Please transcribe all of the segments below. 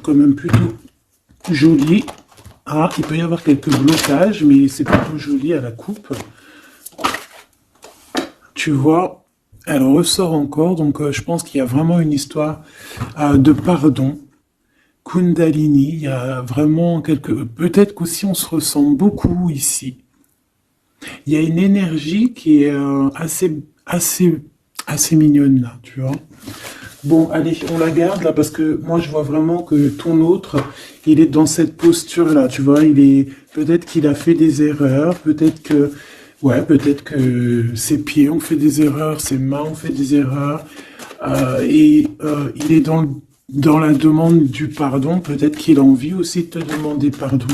quand même plutôt joli. Ah, il peut y avoir quelques blocages, mais c'est plutôt joli à la coupe. Tu vois, elle ressort encore, donc je pense qu'il y a vraiment une histoire de pardon. Kundalini, il y a vraiment quelque... Peut-être qu'aussi on se ressent beaucoup ici. Il y a une énergie qui est assez mignonne là, tu vois. Bon, allez, on la garde là parce que moi je vois vraiment que ton autre, il est dans cette posture là, tu vois. Peut-être qu'il a fait des erreurs, peut-être que ses pieds ont fait des erreurs, ses mains ont fait des erreurs, il est dans la demande du pardon. Peut-être qu'il a envie aussi de te demander pardon.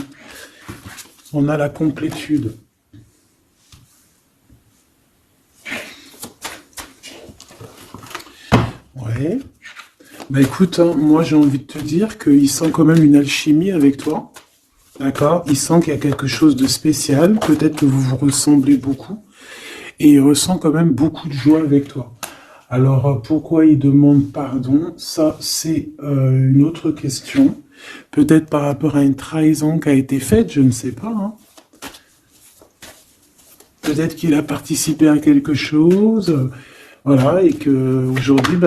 On a la complétude. Ouais. Bah écoute, hein, moi j'ai envie de te dire qu'il sent quand même une alchimie avec toi. D'accord? Il sent qu'il y a quelque chose de spécial. Peut-être que vous vous ressemblez beaucoup. Et il ressent quand même beaucoup de joie avec toi. Alors pourquoi il demande pardon? Ça, c'est une autre question. Peut-être par rapport à une trahison qui a été faite, je ne sais pas. Hein. Peut-être qu'il a participé à quelque chose. Voilà, et que aujourd'hui,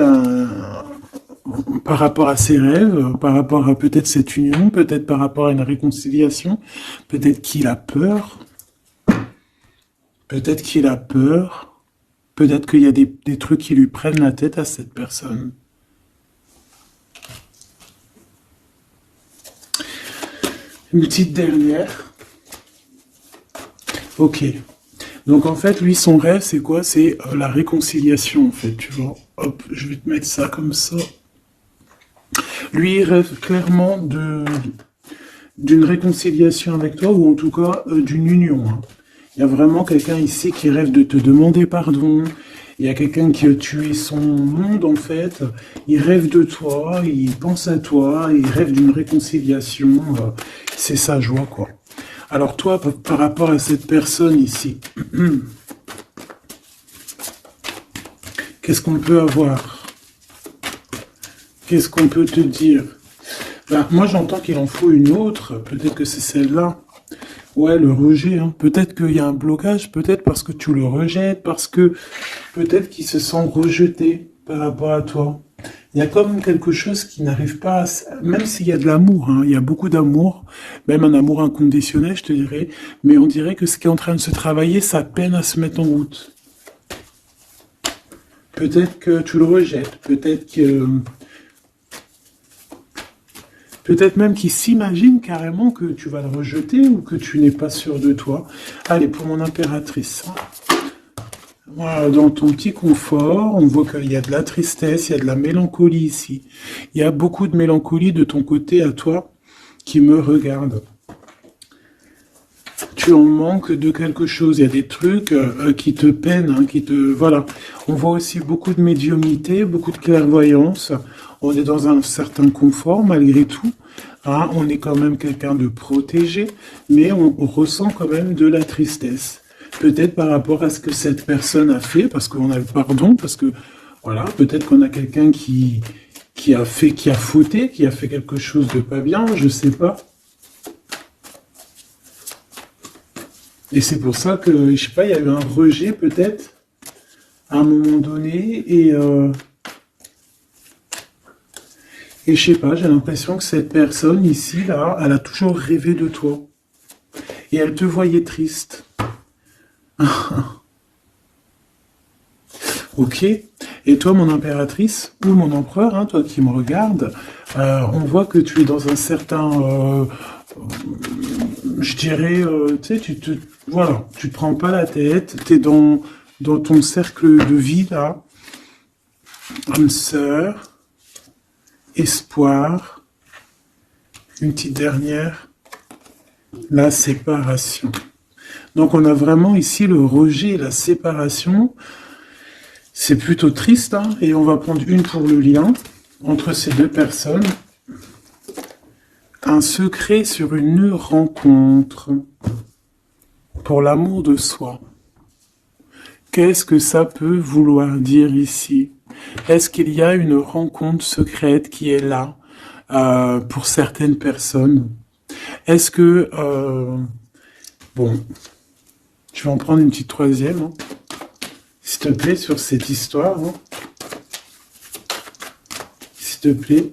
par rapport à ses rêves, par rapport à peut-être cette union, peut-être par rapport à une réconciliation, peut-être qu'il a peur, peut-être qu'il a peur, peut-être qu'il y a des trucs qui lui prennent la tête à cette personne. Une petite dernière. Ok. Donc en fait, lui, son rêve, c'est quoi? C'est la réconciliation, en fait, tu vois. Hop, je vais te mettre ça comme ça. Lui, il rêve clairement d'une réconciliation avec toi, ou en tout cas d'une union. Hein. Il y a vraiment quelqu'un ici qui rêve de te demander pardon. Il y a quelqu'un qui a tué son monde, en fait. Il rêve de toi, il pense à toi, il rêve d'une réconciliation. C'est sa joie, quoi. Alors toi, par rapport à cette personne ici, qu'est-ce qu'on peut avoir? Qu'est-ce qu'on peut te dire? Moi, j'entends qu'il en faut une autre. Peut-être que c'est celle-là. Ouais, le rejet. Hein. Peut-être qu'il y a un blocage. Peut-être parce que tu le rejettes. Parce que peut-être qu'il se sent rejeté par rapport à toi. Il y a comme quelque chose qui n'arrive pas à... Même s'il y a de l'amour, hein, il y a beaucoup d'amour, même un amour inconditionnel, je te dirais, mais on dirait que ce qui est en train de se travailler, ça peine à se mettre en route. Peut-être que tu le rejettes, peut-être même qu'il s'imagine carrément que tu vas le rejeter ou que tu n'es pas sûr de toi. Allez, pour mon impératrice. Voilà, dans ton petit confort, on voit qu'il y a de la tristesse, il y a de la mélancolie ici. Il y a beaucoup de mélancolie de ton côté à toi qui me regarde. Tu en manques de quelque chose, il y a des trucs qui te peinent, hein, Voilà. On voit aussi beaucoup de médiumnité, beaucoup de clairvoyance. On est dans un certain confort malgré tout. Hein, on est quand même quelqu'un de protégé, mais on ressent quand même de la tristesse. Peut-être par rapport à ce que cette personne a fait, parce qu'on a le pardon, parce que, voilà, peut-être qu'on a quelqu'un qui a fauté, qui a fait quelque chose de pas bien, je sais pas. Et c'est pour ça que, je sais pas, il y a eu un rejet peut-être, à un moment donné, et je sais pas, j'ai l'impression que cette personne ici, là, elle a toujours rêvé de toi. Et elle te voyait triste. Ok. Et toi, mon impératrice, ou mon empereur, hein, toi qui me regardes, on voit que tu es dans un certain... je dirais, tu sais, voilà, tu te prends pas la tête, tu es dans ton cercle de vie, là. Âme sœur, espoir, une petite dernière, la séparation. Donc on a vraiment ici le rejet et la séparation. C'est plutôt triste, hein, et on va prendre une pour le lien entre ces deux personnes. Un secret sur une rencontre pour l'amour de soi. Qu'est-ce que ça peut vouloir dire ici? Est-ce qu'il y a une rencontre secrète qui est là? pour certaines personnes. Est-ce que... bon, je vais en prendre une petite troisième, hein, s'il te plaît, sur cette histoire. Hein. S'il te plaît.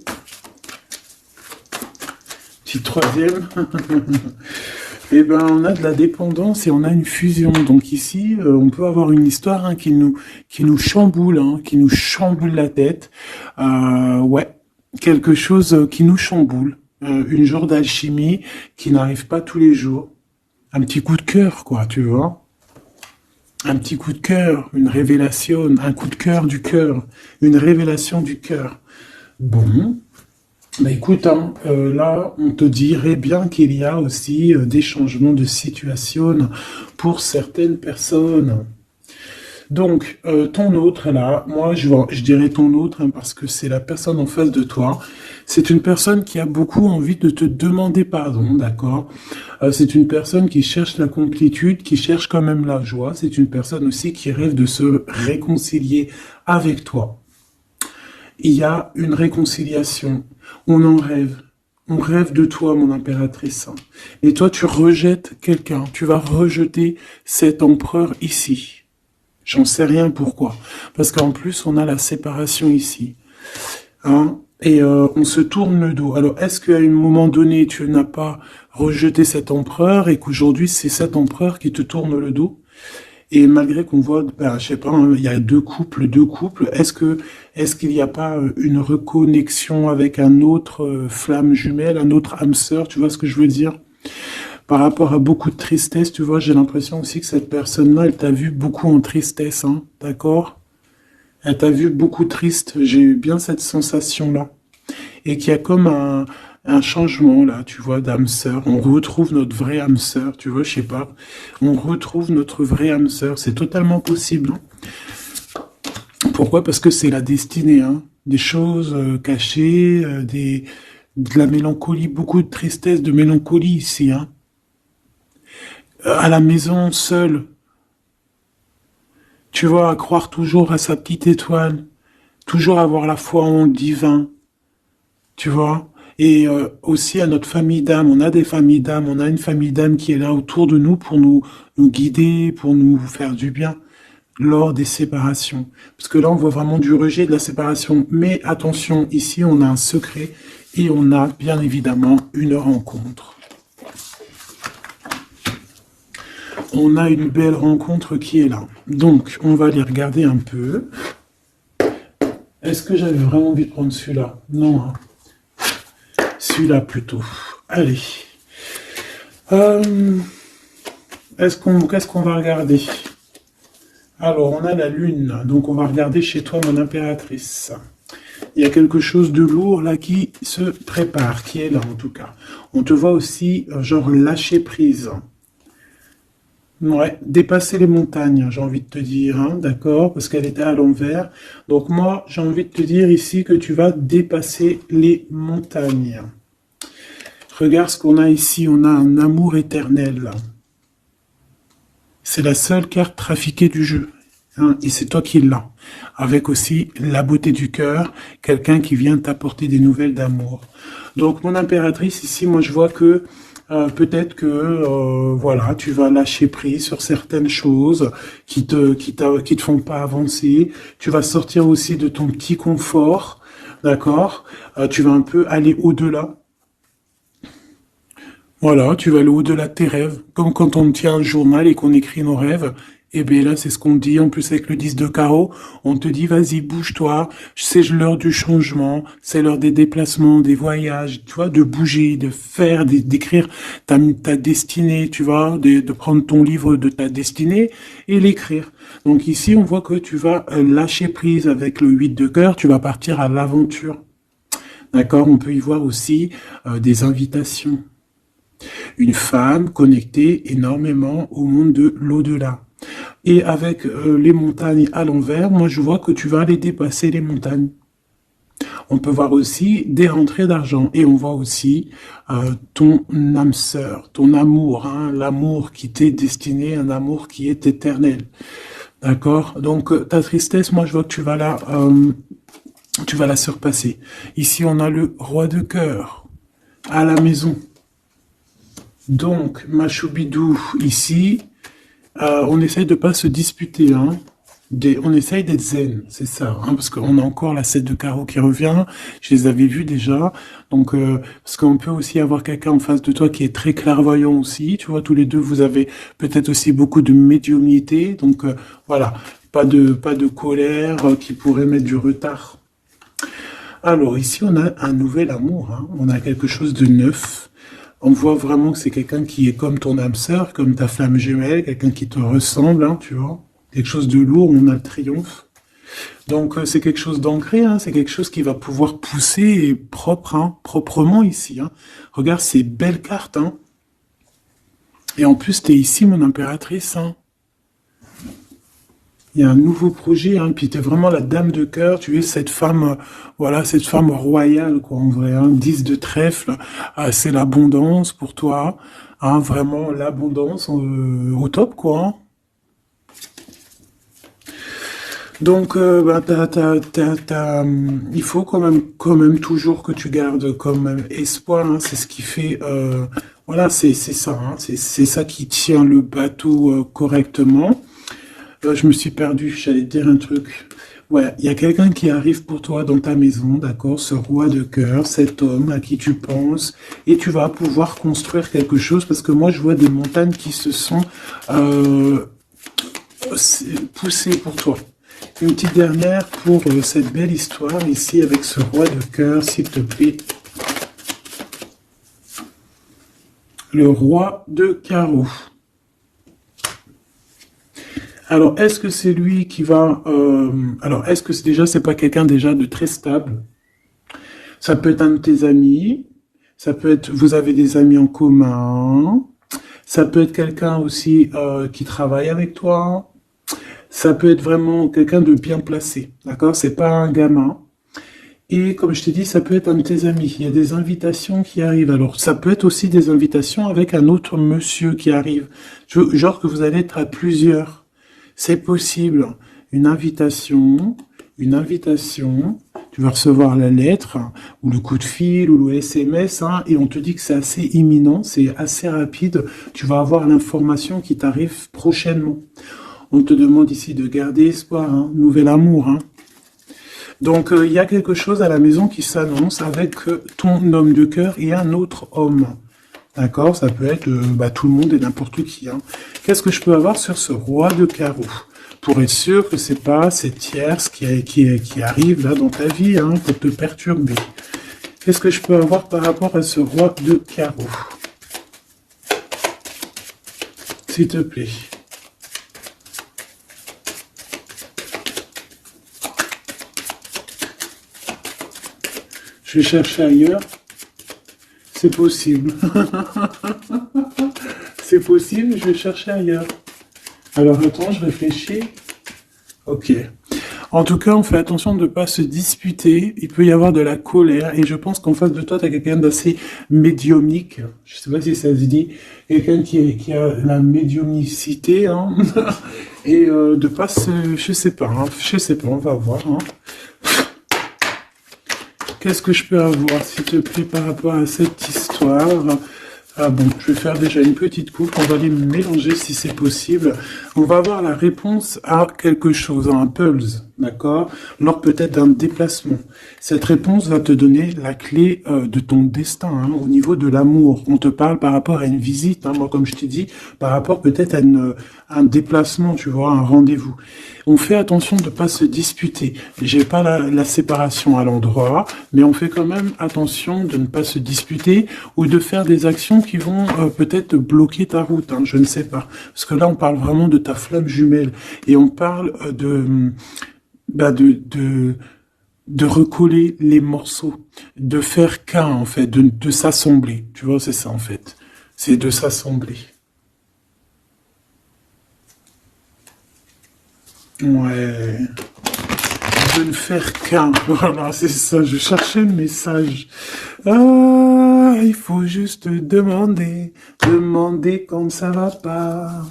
Petite troisième. Eh ben, on a de la dépendance et on a une fusion. Donc ici, on peut avoir une histoire hein, qui nous chamboule, hein, qui nous chamboule la tête. Ouais, quelque chose qui nous chamboule. Une genre d'alchimie qui n'arrive pas tous les jours. Un petit coup de cœur, quoi, tu vois. Un petit coup de cœur, une révélation, un coup de cœur du cœur, une révélation du cœur. Bon. Bah écoute, hein, là, on te dirait bien qu'il y a aussi des changements de situation pour certaines personnes. Donc, ton autre, là, moi, je dirais ton autre, hein, parce que c'est la personne en face de toi. C'est une personne qui a beaucoup envie de te demander pardon, d'accord? C'est une personne qui cherche la complétude, qui cherche quand même la joie. C'est une personne aussi qui rêve de se réconcilier avec toi. Il y a une réconciliation. On en rêve. On rêve de toi, mon impératrice. Et toi, tu rejettes quelqu'un. Tu vas rejeter cet empereur ici. J'en sais rien pourquoi. Parce qu'en plus, on a la séparation ici. Hein? Et on se tourne le dos. Alors, est-ce qu'à un moment donné, tu n'as pas rejeté cet empereur et qu'aujourd'hui, c'est cet empereur qui te tourne le dos? Et malgré qu'on voit, ben, je sais pas, hein, il y a deux couples, est-ce qu'il n'y a pas une reconnexion avec un autre flamme jumelle, un autre âme sœur, tu vois ce que je veux dire? Par rapport à beaucoup de tristesse, tu vois, j'ai l'impression aussi que cette personne-là, elle t'a vu beaucoup en tristesse, hein, d'accord? Elle t'a vu beaucoup triste, j'ai eu bien cette sensation-là. Et qu'il y a comme un changement là, tu vois, d'âme sœur. On retrouve notre vraie âme sœur, tu vois, je sais pas. On retrouve notre vraie âme sœur, c'est totalement possible. Hein. Pourquoi? Parce que c'est la destinée, hein. Des choses cachées, de la mélancolie, beaucoup de tristesse, de mélancolie ici. Hein. À la maison, seul, tu vois, à croire toujours à sa petite étoile, toujours avoir la foi en le divin, tu vois. Et aussi à notre famille d'âme, on a des familles d'âme, on a une famille d'âme qui est là autour de nous pour nous guider, pour nous faire du bien lors des séparations. Parce que là, on voit vraiment du rejet de la séparation. Mais attention, ici, on a un secret et on a bien évidemment une rencontre. On a une belle rencontre qui est là. Donc, on va aller regarder un peu. Est-ce que j'avais vraiment envie de prendre celui-là? Non, hein. Celui-là plutôt. Allez. Qu'est-ce qu'on va regarder? Alors, on a la lune. Donc, on va regarder chez toi, mon impératrice. Il y a quelque chose de lourd là qui se prépare, qui est là en tout cas. On te voit aussi, genre, lâcher prise. Ouais, dépasser les montagnes, j'ai envie de te dire, hein, d'accord, parce qu'elle était à l'envers. Donc moi, j'ai envie de te dire ici que tu vas dépasser les montagnes. Regarde ce qu'on a ici, on a un amour éternel. C'est la seule carte trafiquée du jeu, hein, et c'est toi qui l'as. Avec aussi la beauté du cœur, quelqu'un qui vient t'apporter des nouvelles d'amour. Donc mon impératrice, ici, moi je vois que peut-être que voilà, tu vas lâcher prise sur certaines choses qui te font pas avancer. Tu vas sortir aussi de ton petit confort, d'accord? Tu vas un peu aller au-delà. Voilà, tu vas aller au-delà de tes rêves. Comme quand on tient un journal et qu'on écrit nos rêves. Et bien là, c'est ce qu'on dit. En plus, avec le 10 de carreau, on te dit, vas-y, bouge-toi. C'est l'heure du changement. C'est l'heure des déplacements, des voyages, tu vois, de bouger, de faire, d'écrire ta destinée, tu vois, de prendre ton livre de ta destinée et l'écrire. Donc ici, on voit que tu vas lâcher prise avec le 8 de cœur. Tu vas partir à l'aventure. D'accord? On peut y voir aussi des invitations. Une femme connectée énormément au monde de l'au-delà. Et avec les montagnes à l'envers, moi je vois que tu vas aller dépasser les montagnes. On peut voir aussi des rentrées d'argent. Et on voit aussi ton âme sœur, ton amour, hein, l'amour qui t'est destiné, un amour qui est éternel. D'accord? Donc ta tristesse, moi je vois que tu vas tu vas la surpasser. Ici, on a le roi de cœur à la maison. Donc, Machoubidou, ici, on essaye de pas se disputer, hein. On essaye d'être zen, c'est ça, hein, parce qu'on a encore la 7 de carreau qui revient, je les avais vus déjà, donc parce qu'on peut aussi avoir quelqu'un en face de toi qui est très clairvoyant aussi, tu vois, tous les deux vous avez peut-être aussi beaucoup de médiumnité, donc voilà, pas de colère qui pourrait mettre du retard. Alors ici on a un nouvel amour, hein, on a quelque chose de neuf. On voit vraiment que c'est quelqu'un qui est comme ton âme sœur, comme ta flamme jumelle, quelqu'un qui te ressemble, hein, tu vois. Quelque chose de lourd, on a le triomphe. Donc c'est quelque chose d'ancré, hein, c'est quelque chose qui va pouvoir pousser et propre, hein, proprement ici. Hein. Regarde ces belles cartes. Hein. Et en plus, tu es ici, mon impératrice. Hein. Il y a un nouveau projet, hein, puis tu es vraiment la dame de cœur, tu es cette femme, voilà, cette femme royale, quoi, en vrai, hein, 10 de trèfle, c'est l'abondance pour toi, hein, vraiment l'abondance au top, quoi. Hein. Donc, il faut quand même toujours que tu gardes quand même espoir. Hein, c'est ce qui fait, voilà, c'est ça, hein, c'est ça qui tient le bateau correctement. Je me suis perdu, j'allais te dire un truc. Ouais, il y a quelqu'un qui arrive pour toi dans ta maison, d'accord, ce roi de cœur, cet homme à qui tu penses, et tu vas pouvoir construire quelque chose, parce que moi je vois des montagnes qui se sont poussées pour toi. Une petite dernière pour cette belle histoire ici avec ce roi de cœur, s'il te plaît. Le roi de carreau. Alors, est-ce que c'est lui qui va... alors, est-ce que c'est pas quelqu'un déjà de très stable? Ça peut être un de tes amis. Ça peut être... Vous avez des amis en commun. Ça peut être quelqu'un aussi qui travaille avec toi. Ça peut être vraiment quelqu'un de bien placé. D'accord? C'est pas un gamin. Et comme je t'ai dit, ça peut être un de tes amis. Il y a des invitations qui arrivent. Alors, ça peut être aussi des invitations avec un autre monsieur qui arrive. Genre que vous allez être à plusieurs. C'est possible. Une invitation, tu vas recevoir la lettre, ou le coup de fil, ou le SMS, hein, et on te dit que c'est assez imminent, c'est assez rapide. Tu vas avoir l'information qui t'arrive prochainement. On te demande ici de garder espoir, hein, nouvel amour. Hein. Donc, il y a quelque chose à la maison qui s'annonce avec ton homme de cœur et un autre homme. D'accord? Ça peut être tout le monde et n'importe qui. Hein. Qu'est-ce que je peux avoir sur ce roi de carreau? Pour être sûr que c'est pas cette tierce qui arrive là dans ta vie hein, pour te perturber. Qu'est-ce que je peux avoir par rapport à ce roi de carreau? S'il te plaît. Je vais chercher ailleurs. C'est possible. C'est possible, je vais chercher ailleurs. Alors attends, je réfléchis. Ok. En tout cas, on fait attention de ne pas se disputer. Il peut y avoir de la colère. Et je pense qu'en face de toi, tu as quelqu'un d'assez médiumnique. Je ne sais pas si ça se dit. Quelqu'un qui a la médiumnicité. Hein. Et de pas se... Je sais pas, on va voir. Hein. Qu'est-ce que je peux avoir, s'il te plaît, par rapport à cette histoire? Ah bon, je vais faire déjà une petite coupe, on va les mélanger si c'est possible. On va avoir la réponse à quelque chose, à un puzzle, d'accord? Lors peut-être d'un déplacement. Cette réponse va te donner la clé de ton destin, hein, au niveau de l'amour. On te parle par rapport à une visite, hein, moi comme je t'ai dit, par rapport peut-être à un déplacement, tu vois, un rendez-vous. On fait attention de ne pas se disputer. J'ai pas la séparation à l'endroit, mais on fait quand même attention de ne pas se disputer ou de faire des actions qui vont peut-être bloquer ta route, hein, je ne sais pas. Parce que là, on parle vraiment de ta flamme jumelle et on parle de recoller les morceaux, de faire qu'un en fait, de s'assembler. Tu vois, c'est ça en fait. C'est de s'assembler. Ouais. De ne faire qu'un. Voilà, c'est ça. Je cherchais le message. Ah, il faut juste demander quand ça va pas.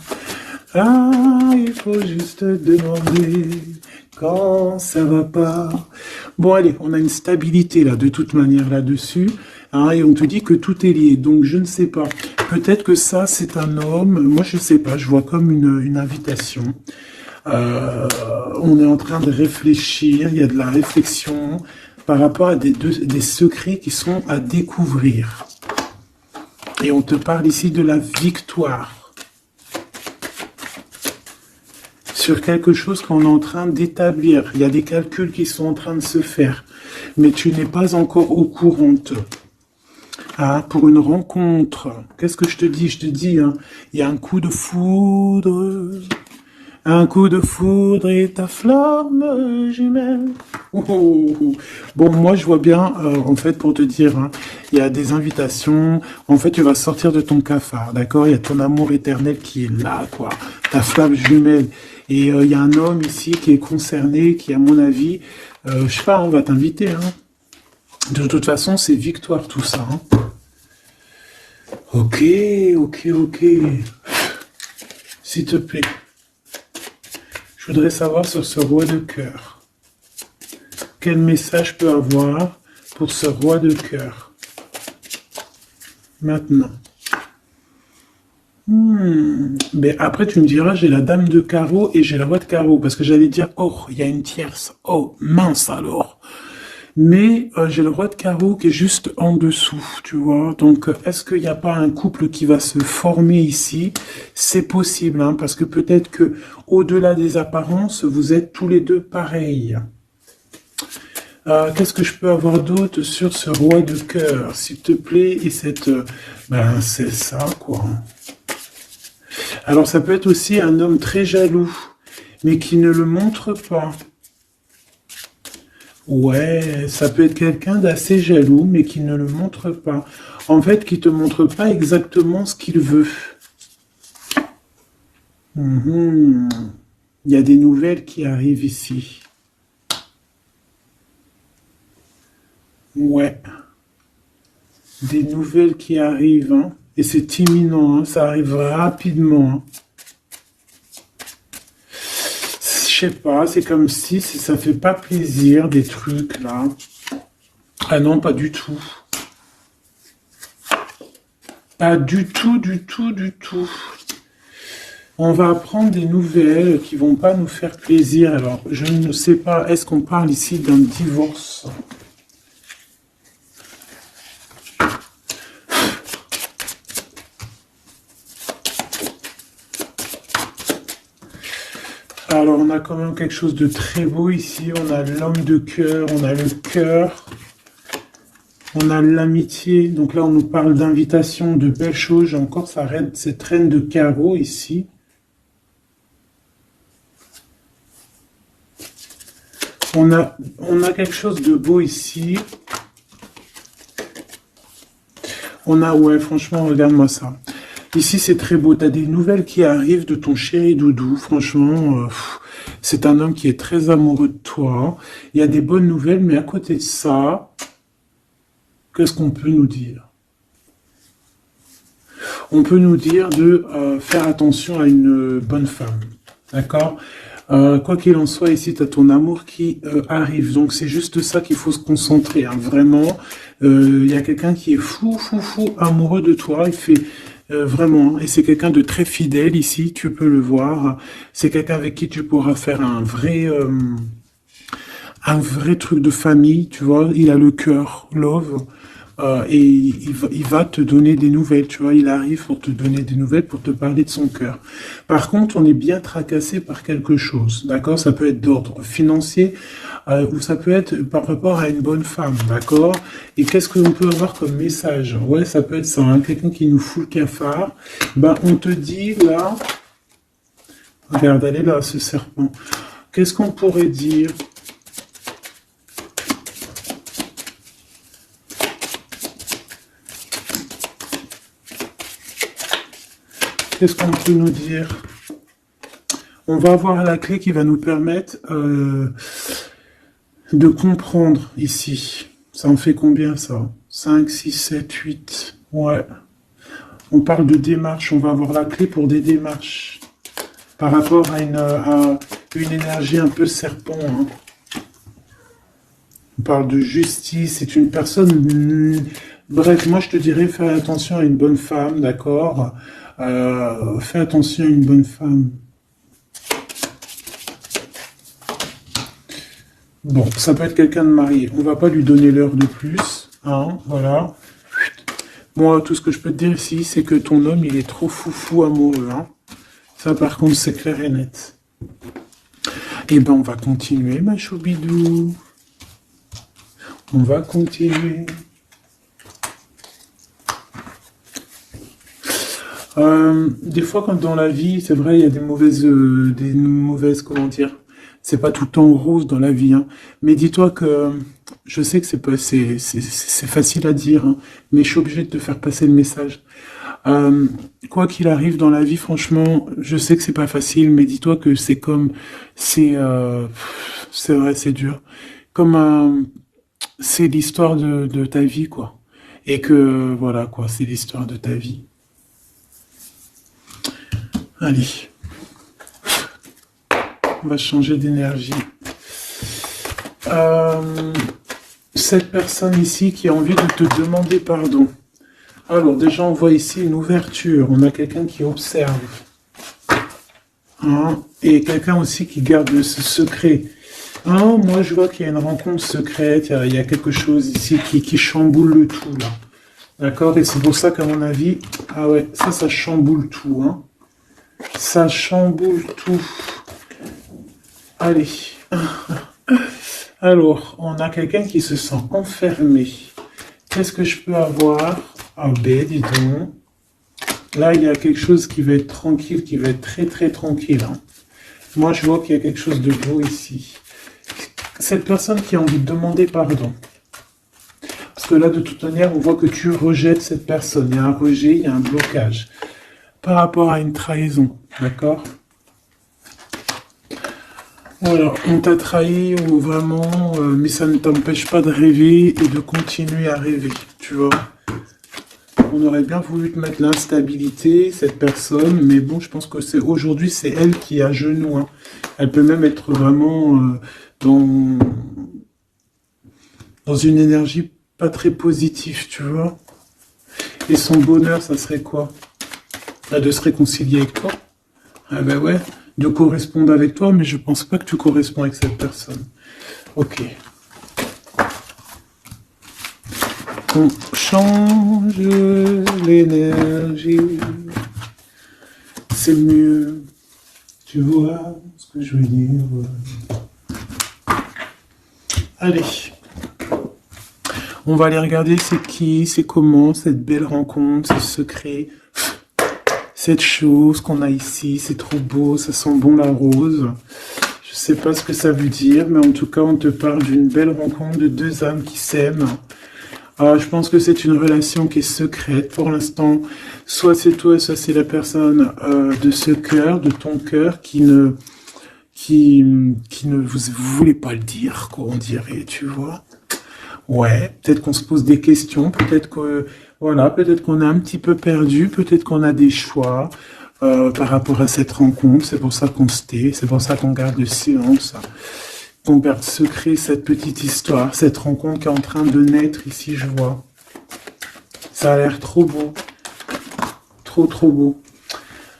Ah, il faut juste demander quand ça va pas. Bon, allez, on a une stabilité là, de toute manière là-dessus. Hein, et on te dit que tout est lié. Donc, je ne sais pas. Peut-être que ça, c'est un homme. Moi, je ne sais pas. Je vois comme une invitation. On est en train de réfléchir. Il y a de la réflexion par rapport à des secrets qui sont à découvrir. Et on te parle ici de la victoire. Sur quelque chose qu'on est en train d'établir. Il y a des calculs qui sont en train de se faire. Mais tu n'es pas encore au courant. Ah, pour une rencontre. Qu'est-ce que je te dis? Je te dis, hein, il y a un coup de foudre. Un coup de foudre et ta flamme jumelle. Oh, oh, oh. Bon, moi, je vois bien, en fait, pour te dire, hein, il y a des invitations. En fait, tu vas sortir de ton cafard, d'accord? Il y a ton amour éternel qui est là, quoi. Ta flamme jumelle. Et il y a un homme ici qui est concerné, qui, à mon avis, je sais pas, on va t'inviter, hein. De toute façon, c'est victoire, tout ça, hein. Ok, ok, ok. S'il te plaît. Je voudrais savoir sur ce roi de cœur. Quel message je peux avoir pour ce roi de cœur? Maintenant. Mais après, tu me diras, j'ai la dame de carreau et j'ai la roi de carreau. Parce que j'allais dire, oh, il y a une tierce. Oh, mince alors. Mais j'ai le roi de carreau qui est juste en dessous, tu vois. Donc, est-ce qu'il n'y a pas un couple qui va se former ici? C'est possible, hein, parce que peut-être que au-delà des apparences, vous êtes tous les deux pareils. Qu'est-ce que je peux avoir d'autre sur ce roi de cœur, s'il te plaît? Et cette... ben, c'est ça, quoi. Alors, ça peut être aussi un homme très jaloux, mais qui ne le montre pas. Ouais, ça peut être quelqu'un d'assez jaloux, mais qui ne le montre pas. En fait, qui te montre pas exactement ce qu'il veut. Mhm. Il y a des nouvelles qui arrivent ici. Ouais, des nouvelles qui arrivent, hein. Et c'est imminent, hein. Ça arrive rapidement, hein. Je sais pas, c'est comme si ça fait pas plaisir, des trucs, là. Ah non, pas du tout. Pas du tout, du tout, du tout. On va apprendre des nouvelles qui vont pas nous faire plaisir. Alors, je ne sais pas, est-ce qu'on parle ici d'un divorce? Alors, on a quand même quelque chose de très beau ici. On a l'homme de cœur, on a le cœur, on a l'amitié. Donc là, on nous parle d'invitation, de belles choses. J'ai encore cette reine de carreau ici. On a quelque chose de beau ici. On a, ouais, franchement, regarde-moi ça. Ici, c'est très beau. Tu as des nouvelles qui arrivent de ton chéri doudou. Franchement, c'est un homme qui est très amoureux de toi. Il y a des bonnes nouvelles, mais à côté de ça, qu'est-ce qu'on peut nous dire? On peut nous dire de faire attention à une bonne femme. D'accord? Quoi qu'il en soit, ici, tu as ton amour qui arrive. Donc, c'est juste ça qu'il faut se concentrer, hein. Vraiment, il y a quelqu'un qui est fou, fou, fou amoureux de toi. Il fait vraiment, et c'est quelqu'un de très fidèle ici, tu peux le voir. C'est quelqu'un avec qui tu pourras faire un vrai truc de famille, tu vois. Il a le cœur, love. Et il va te donner des nouvelles, tu vois, il arrive pour te donner des nouvelles, pour te parler de son cœur. Par contre, on est bien tracassé par quelque chose, d'accord? Ça peut être d'ordre financier, ou ça peut être par rapport à une bonne femme, d'accord? Et qu'est-ce qu'on peut avoir comme message? Ouais, ça peut être ça, hein, quelqu'un qui nous fout le cafard. Ben, on te dit là, regarde, elle est là, ce serpent. Qu'est-ce qu'on pourrait dire? Qu'est-ce qu'on peut nous dire? On va avoir la clé qui va nous permettre de comprendre ici. Ça en fait combien ça? 5, 6, 7, 8. Ouais. On parle de démarche. On va avoir la clé pour des démarches. par rapport à une énergie un peu serpent. Hein. On parle de justice, c'est une personne... Bref, moi je te dirais, fais attention à une bonne femme, d'accord? Fais attention à une bonne femme. Bon, ça peut être quelqu'un de marié. On va pas lui donner l'heure de plus, hein, voilà. Moi, tout ce que je peux te dire ici, c'est que ton homme, il est trop foufou amoureux, hein. Ça, par contre, c'est clair et net. Eh ben, on va continuer, ma choubidou. On va continuer. Des fois, comme dans la vie, c'est vrai, il y a des mauvaises, comment dire, c'est pas tout le temps rose dans la vie, hein. Mais dis-toi que, je sais que c'est facile à dire, hein, mais je suis obligé de te faire passer le message. Quoi qu'il arrive dans la vie, franchement, je sais que c'est pas facile, mais dis-toi que c'est vrai, c'est dur. C'est l'histoire de ta vie, quoi. Et que, voilà, quoi, c'est l'histoire de ta vie. Allez, on va changer d'énergie. Cette personne ici qui a envie de te demander pardon. Alors, déjà, on voit ici une ouverture. On a quelqu'un qui observe. Hein, et quelqu'un aussi qui garde ce secret. Hein, moi, je vois qu'il y a une rencontre secrète. Il y a quelque chose ici qui chamboule le tout, là. D'accord? Et c'est pour ça qu'à mon avis... Ah ouais, ça chamboule tout, hein. Ça chamboule tout. Allez. Alors, on a quelqu'un qui se sent enfermé. Qu'est-ce que je peux avoir? Ah ben, dis donc. Là, il y a quelque chose qui va être tranquille, qui va être très très tranquille. Hein. Moi, je vois qu'il y a quelque chose de beau ici. Cette personne qui a envie de demander pardon. Parce que là, de toute manière, on voit que tu rejettes cette personne. Il y a un rejet, il y a un blocage. Par rapport à une trahison, d'accord? Voilà, on t'a trahi ou vraiment, mais ça ne t'empêche pas de rêver et de continuer à rêver, tu vois? On aurait bien voulu te mettre l'instabilité, cette personne, mais bon, je pense que aujourd'hui, c'est elle qui est à genoux. Hein. Elle peut même être vraiment dans une énergie pas très positive, tu vois? Et son bonheur, ça serait quoi? De se réconcilier avec toi. Ah ben ouais, de correspondre avec toi, mais je pense pas que tu corresponds avec cette personne. Ok. On change l'énergie. C'est mieux. Tu vois ce que je veux dire. Allez. On va aller regarder c'est qui, c'est comment, cette belle rencontre, ce secret. Cette chose qu'on a ici, c'est trop beau, ça sent bon la rose. Je sais pas ce que ça veut dire, mais en tout cas, on te parle d'une belle rencontre de deux âmes qui s'aiment. Je pense que c'est une relation qui est secrète pour l'instant. Soit c'est toi, soit c'est la personne de ce cœur, de ton cœur, qui ne vous voulez pas le dire, quoi, on dirait, tu vois. Ouais, peut-être qu'on se pose des questions, peut-être que voilà, peut-être qu'on est un petit peu perdu, peut-être qu'on a des choix par rapport à cette rencontre. C'est pour ça qu'on se tait, c'est pour ça qu'on garde le silence, qu'on garde secret cette petite histoire, cette rencontre qui est en train de naître ici, je vois. Ça a l'air trop beau, trop trop beau.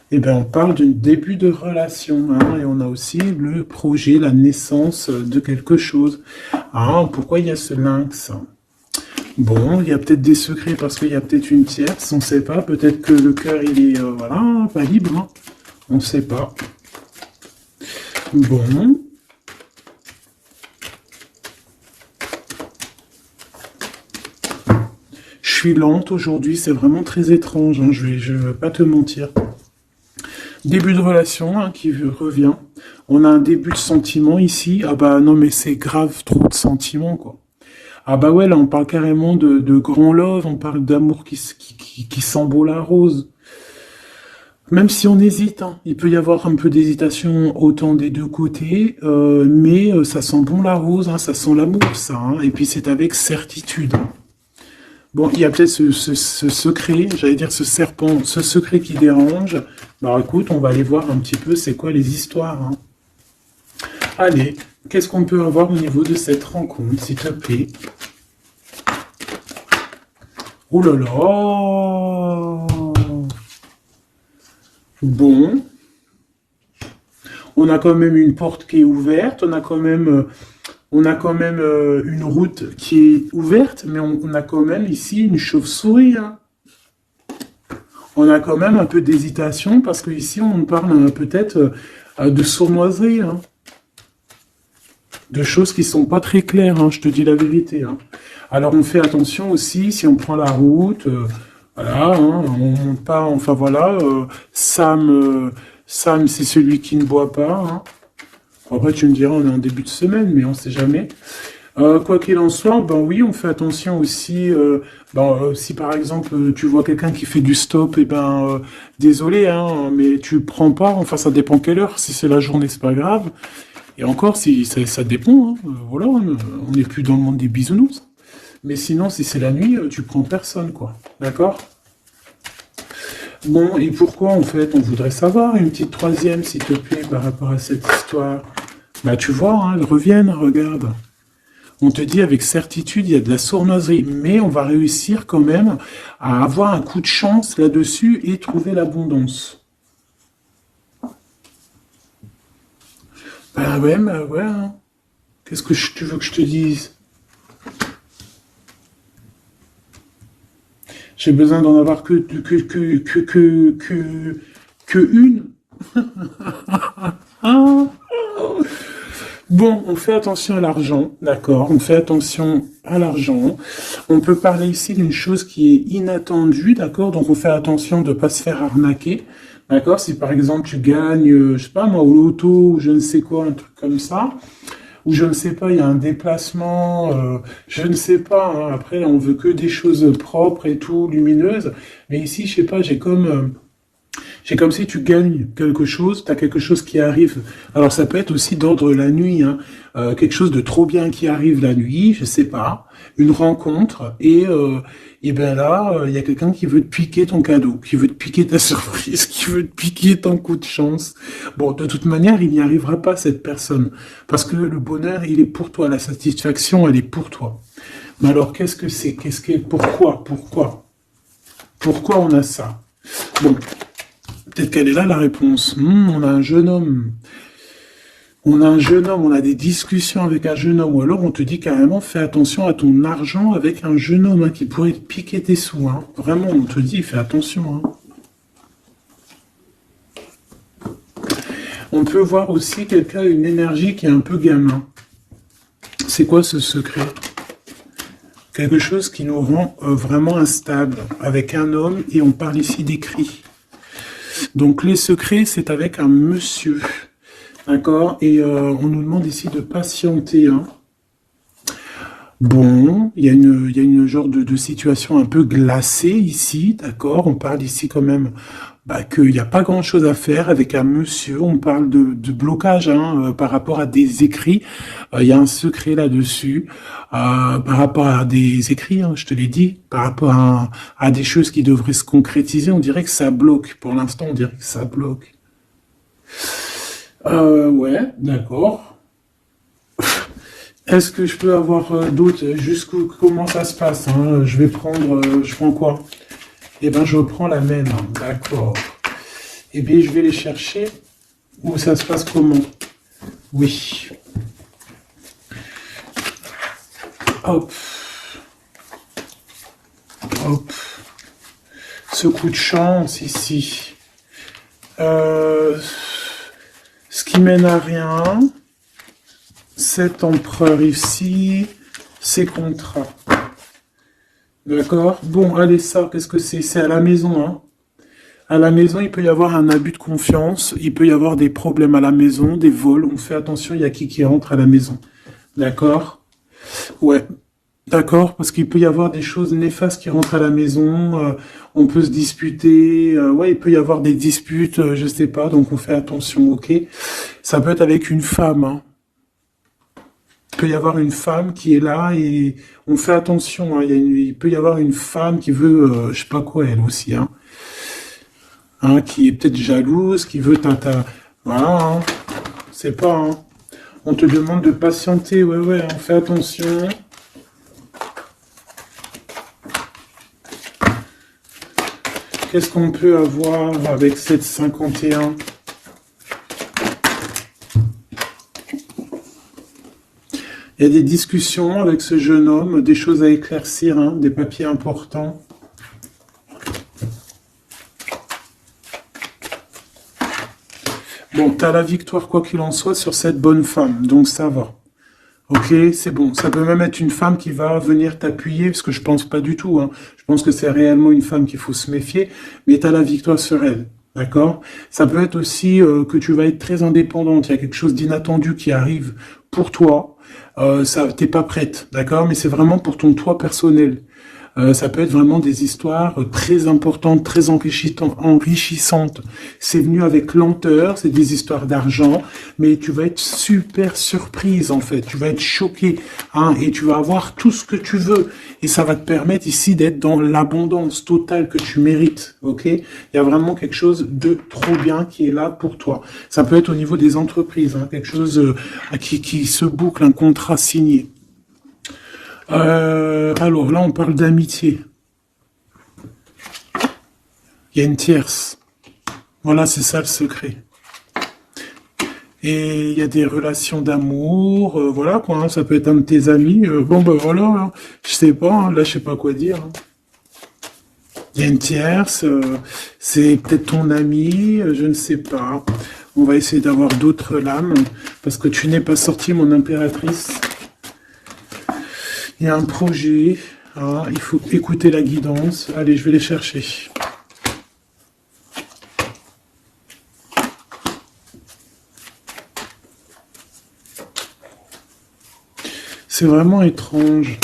Eh bien, on parle d'un début de relation, hein, et on a aussi le projet, la naissance de quelque chose. Ah, pourquoi il y a ce lynx? Bon, il y a peut-être des secrets parce qu'il y a peut-être une tierce, on ne sait pas. Peut-être que le cœur, il est, voilà, pas libre, hein. On ne sait pas. Bon. Je suis lente aujourd'hui, c'est vraiment très étrange, hein, je vais pas te mentir. Début de relation hein, qui revient. On a un début de sentiment ici. Ah bah non mais c'est grave trop de sentiments quoi. Ah bah ouais là on parle carrément de grand love, on parle d'amour qui sent beau la rose. Même si on hésite, hein, il peut y avoir un peu d'hésitation autant des deux côtés, mais ça sent bon la rose, hein, ça sent l'amour ça. Hein, et puis c'est avec certitude. Hein. Bon, il y a peut-être ce secret, j'allais dire ce serpent, ce secret qui dérange. Bah écoute, on va aller voir un petit peu c'est quoi les histoires, hein. Allez, qu'est-ce qu'on peut avoir au niveau de cette rencontre, s'il te plaît? Oh là là! Bon, on a quand même une porte qui est ouverte, on a quand même une route qui est ouverte, mais on a quand même ici une chauve-souris, hein. On a quand même un peu d'hésitation parce que ici on parle peut-être de sournoiserie, hein, de choses qui sont pas très claires, hein, je te dis la vérité, hein. Alors on fait attention aussi si on prend la route, voilà, hein, on monte pas, enfin voilà, Sam c'est celui qui ne boit pas, hein. Après tu me diras on est en début de semaine, mais on sait jamais. Quoi qu'il en soit, ben oui, on fait attention aussi. Si par exemple tu vois quelqu'un qui fait du stop, et désolé, hein, mais tu prends pas. Enfin, ça dépend quelle heure. Si c'est la journée, c'est pas grave. Et encore, si ça dépend. Hein, voilà, on n'est plus dans le monde des bisounours. Mais sinon, si c'est la nuit, tu prends personne, quoi. D'accord? Bon, et pourquoi en fait, on voudrait savoir une petite troisième, s'il te plaît, par rapport à cette histoire. Bah, tu vois, hein, elles reviennent, regarde. On te dit avec certitude, il y a de la sournoiserie, mais on va réussir quand même à avoir un coup de chance là-dessus et trouver l'abondance. Bah ouais, hein. Qu'est-ce que tu veux que je te dise? J'ai besoin d'en avoir que une. Ah. Bon, on fait attention à l'argent, d'accord, on fait attention à l'argent. On peut parler ici d'une chose qui est inattendue, d'accord, donc on fait attention de ne pas se faire arnaquer, d'accord. Si par exemple tu gagnes, je sais pas moi, au loto, ou je ne sais quoi, un truc comme ça, ou je ne sais pas, il y a un déplacement, je ne sais pas, hein, après on veut que des choses propres et tout, lumineuses, mais ici, je sais pas, c'est comme si tu gagnes quelque chose, tu as quelque chose qui arrive. Alors ça peut être aussi d'ordre la nuit, hein. Quelque chose de trop bien qui arrive la nuit, je sais pas, une rencontre, et ben là, il y a quelqu'un qui veut te piquer ton cadeau, qui veut te piquer ta surprise, qui veut te piquer ton coup de chance. Bon, de toute manière, il n'y arrivera pas cette personne, parce que le bonheur, il est pour toi, la satisfaction, elle est pour toi. Mais alors, qu'est-ce que c'est? Pourquoi on a ça? Bon, peut-être qu'elle est là la réponse. On a un jeune homme. On a des discussions avec un jeune homme. Ou alors on te dit carrément, fais attention à ton argent avec un jeune homme, hein, qui pourrait te piquer tes sous, hein. Vraiment, on te dit, fais attention, hein. On peut voir aussi quelqu'un, une énergie qui est un peu gamin. C'est quoi ce secret? Quelque chose qui nous rend vraiment instable avec un homme, et on parle ici des cris. Donc les secrets, c'est avec un monsieur, d'accord? Et on nous demande ici de patienter, hein. Bon, il y a une genre de situation un peu glacée ici, d'accord? On parle ici quand même qu'il n'y a pas grand-chose à faire avec un monsieur. On parle de blocage, hein, par rapport à des écrits. Il y a un secret là-dessus, par rapport à des écrits, hein, je te l'ai dit, par rapport à des choses qui devraient se concrétiser. On dirait que ça bloque. Pour l'instant, on dirait que ça bloque. Ouais, d'accord. Est-ce que je peux avoir d'autres? Comment ça se passe, hein? Je vais prendre, je prends quoi? Eh ben, je prends la même, hein. D'accord. Eh bien, je vais les chercher. Où ça se passe comment? Oui. Hop. Hop. Ce coup de chance ici. Ce qui mène à rien. Cet empereur ici. Ces contrats. D'accord? Bon, allez, ça, qu'est-ce que c'est? C'est à la maison, hein. À la maison, il peut y avoir un abus de confiance, il peut y avoir des problèmes à la maison, des vols. On fait attention, il y a qui rentre à la maison. D'accord? Ouais. D'accord, parce qu'il peut y avoir des choses néfastes qui rentrent à la maison, on peut se disputer, ouais, il peut y avoir des disputes, je sais pas, donc on fait attention, ok? Ça peut être avec une femme, hein. peut y avoir une femme qui est là et on fait attention, hein, il peut y avoir une femme qui veut, je sais pas quoi, elle aussi, hein, qui est peut-être jalouse, qui veut voilà, hein, c'est pas, hein. On te demande de patienter, ouais, on fait attention. Qu'est-ce qu'on peut avoir avec cette 51? Il y a des discussions avec ce jeune homme, des choses à éclaircir, hein, des papiers importants. Bon, tu as la victoire quoi qu'il en soit sur cette bonne femme, donc ça va. Ok, c'est bon. Ça peut même être une femme qui va venir t'appuyer, parce que je pense pas du tout, hein. Je pense que c'est réellement une femme qu'il faut se méfier, mais tu as la victoire sur elle. D'accord? Ça peut être aussi que tu vas être très indépendante. Il y a quelque chose d'inattendu qui arrive pour toi. T'es pas prête, d'accord? Mais c'est vraiment pour ton toi personnel. Ça peut être vraiment des histoires très importantes, très enrichissantes. C'est venu avec lenteur, c'est des histoires d'argent, mais tu vas être super surprise en fait. Tu vas être choquée, hein, et tu vas avoir tout ce que tu veux. Et ça va te permettre ici d'être dans l'abondance totale que tu mérites. Ok? Il y a vraiment quelque chose de trop bien qui est là pour toi. Ça peut être au niveau des entreprises, hein, quelque chose qui se boucle, un contrat signé. Alors là, on parle d'amitié. Il y a une tierce. Voilà, c'est ça le secret. Et il y a des relations d'amour, voilà quoi, hein, ça peut être un de tes amis. Bon, ben voilà, hein, je sais pas, hein, là, je sais pas quoi dire, hein. Il y a une tierce, c'est peut-être ton ami, je ne sais pas. On va essayer d'avoir d'autres lames, parce que tu n'es pas sortie, mon impératrice. Il y a un projet, hein, il faut écouter la guidance. Allez, je vais les chercher. C'est vraiment étrange.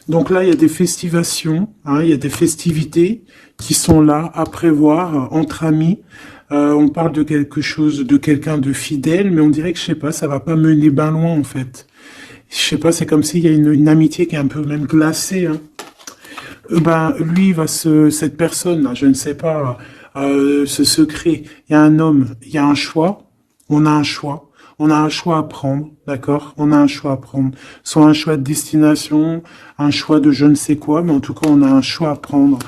Donc là, il y a des festivations, hein, il y a des festivités qui sont là à prévoir entre amis. On parle de quelque chose, de quelqu'un de fidèle, mais on dirait que, je sais pas, ça va pas mener ben loin en fait. Je sais pas, c'est comme s'il y a une amitié qui est un peu même glacée, hein. Lui, cette personne-là, je ne sais pas, ce secret, il y a un homme, il y a un choix, on a un choix. On a un choix à prendre, d'accord? On a un choix à prendre. Soit un choix de destination, un choix de je ne sais quoi, mais en tout cas, on a un choix à prendre.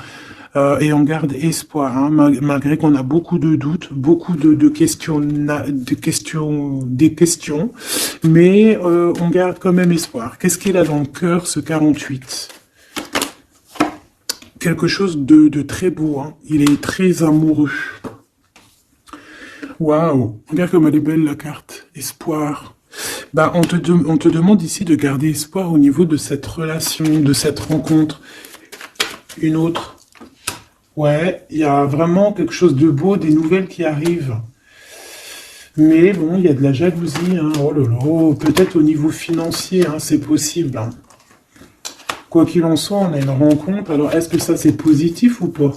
Et on garde espoir, hein, malgré qu'on a beaucoup de doutes, beaucoup de questions, des questions, mais on garde quand même espoir. Qu'est-ce qu'il a dans le cœur, ce 48? Quelque chose de très beau, hein. Il est très amoureux. Waouh, regarde comme elle est belle la carte. Espoir. On te demande ici de garder espoir au niveau de cette relation, de cette rencontre. Une autre. Ouais, il y a vraiment quelque chose de beau, des nouvelles qui arrivent. Mais bon, il y a de la jalousie, hein. Oh là là, peut-être au niveau financier, hein, c'est possible, hein. Quoi qu'il en soit, on a une rencontre. Alors, est-ce que ça c'est positif ou pas?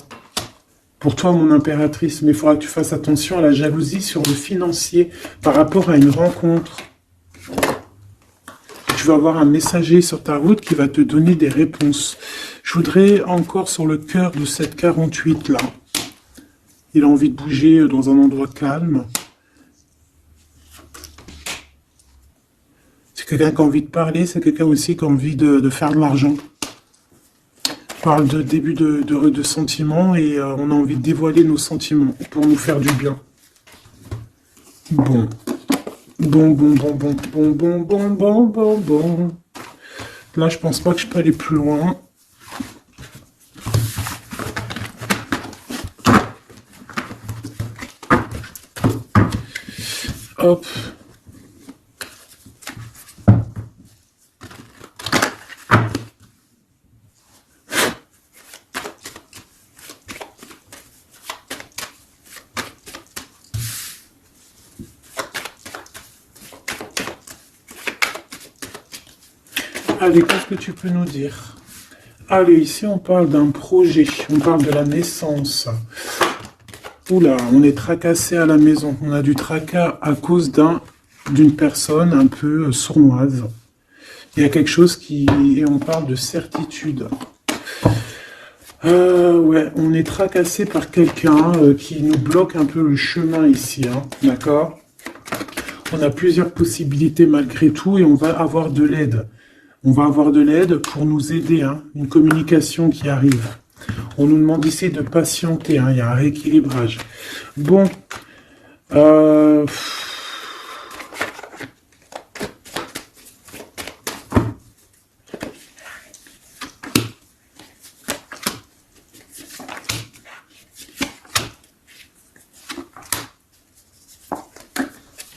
Pour toi, mon impératrice, mais il faudra que tu fasses attention à la jalousie sur le financier par rapport à une rencontre. Tu vas avoir un messager sur ta route qui va te donner des réponses. Je voudrais encore sur le cœur de cette 48 là. Il a envie de bouger dans un endroit calme. C'est quelqu'un qui a envie de parler, c'est quelqu'un aussi qui a envie de faire de l'argent. Parle de début de sentiments et on a envie de dévoiler nos sentiments pour nous faire du bien. Bon. Bon. Là, je pense pas que je peux aller plus loin. Hop. Allez, qu'est-ce que tu peux nous dire? Allez, ici on parle d'un projet, on parle de la naissance. Oula, on est tracassé à la maison, on a du tracas à cause d'une personne un peu sournoise. Il y a quelque chose qui... Et on parle de certitude. Ouais, on est tracassé par quelqu'un qui nous bloque un peu le chemin ici, hein, d'accord? On a plusieurs possibilités malgré tout et on va avoir de l'aide. On va avoir de l'aide pour nous aider, hein, une communication qui arrive. On nous demande ici de patienter, hein, il y a un rééquilibrage. Bon, euh,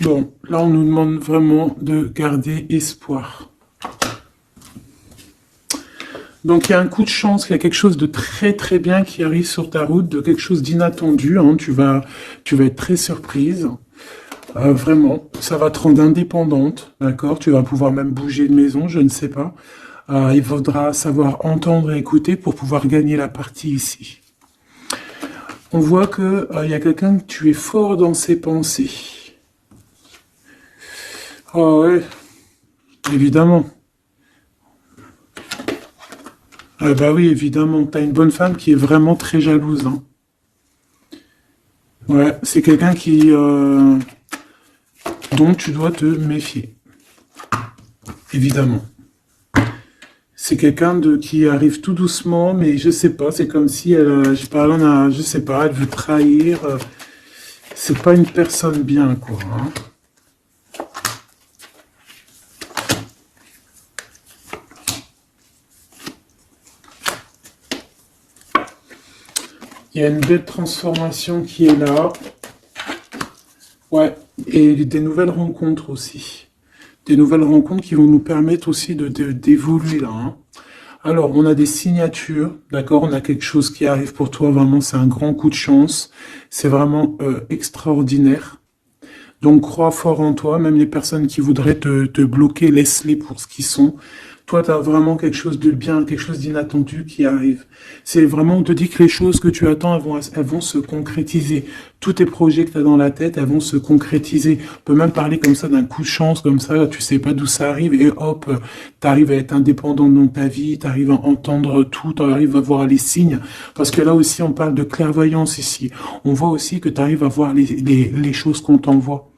bon, là on nous demande vraiment de garder espoir. Donc il y a un coup de chance, il y a quelque chose de très très bien qui arrive sur ta route, de quelque chose d'inattendu, hein, tu vas être très surprise. Vraiment, ça va te rendre indépendante, d'accord? Tu vas pouvoir même bouger de maison, je ne sais pas. Il faudra savoir entendre et écouter pour pouvoir gagner la partie ici. On voit que il y a quelqu'un que tu es fort dans ses pensées. Ah ouais, évidemment. Ah bah oui, évidemment. T'as une bonne femme qui est vraiment très jalouse, hein. Ouais, c'est quelqu'un qui dont tu dois te méfier, évidemment. C'est quelqu'un de qui arrive tout doucement, mais je sais pas. C'est comme si elle, je sais pas, je sais pas, elle veut trahir. C'est pas une personne bien, quoi, hein. Il y a une belle transformation qui est là. Ouais, et des nouvelles rencontres aussi. Des nouvelles rencontres qui vont nous permettre aussi d'évoluer là, hein. Alors, on a des signatures, d'accord? On a quelque chose qui arrive pour toi, vraiment, c'est un grand coup de chance. C'est vraiment extraordinaire. Donc, crois fort en toi, même les personnes qui voudraient te bloquer, laisse-les pour ce qu'ils sont. Toi, tu as vraiment quelque chose de bien, quelque chose d'inattendu qui arrive. C'est vraiment, on te dit que les choses que tu attends, elles vont se concrétiser. Tous tes projets que tu as dans la tête, elles vont se concrétiser. On peut même parler comme ça d'un coup de chance, comme ça, tu sais pas d'où ça arrive, et hop, tu arrives à être indépendant dans ta vie, tu arrives à entendre tout, tu arrives à voir les signes. Parce que là aussi, on parle de clairvoyance ici. On voit aussi que tu arrives à voir les choses qu'on t'envoie.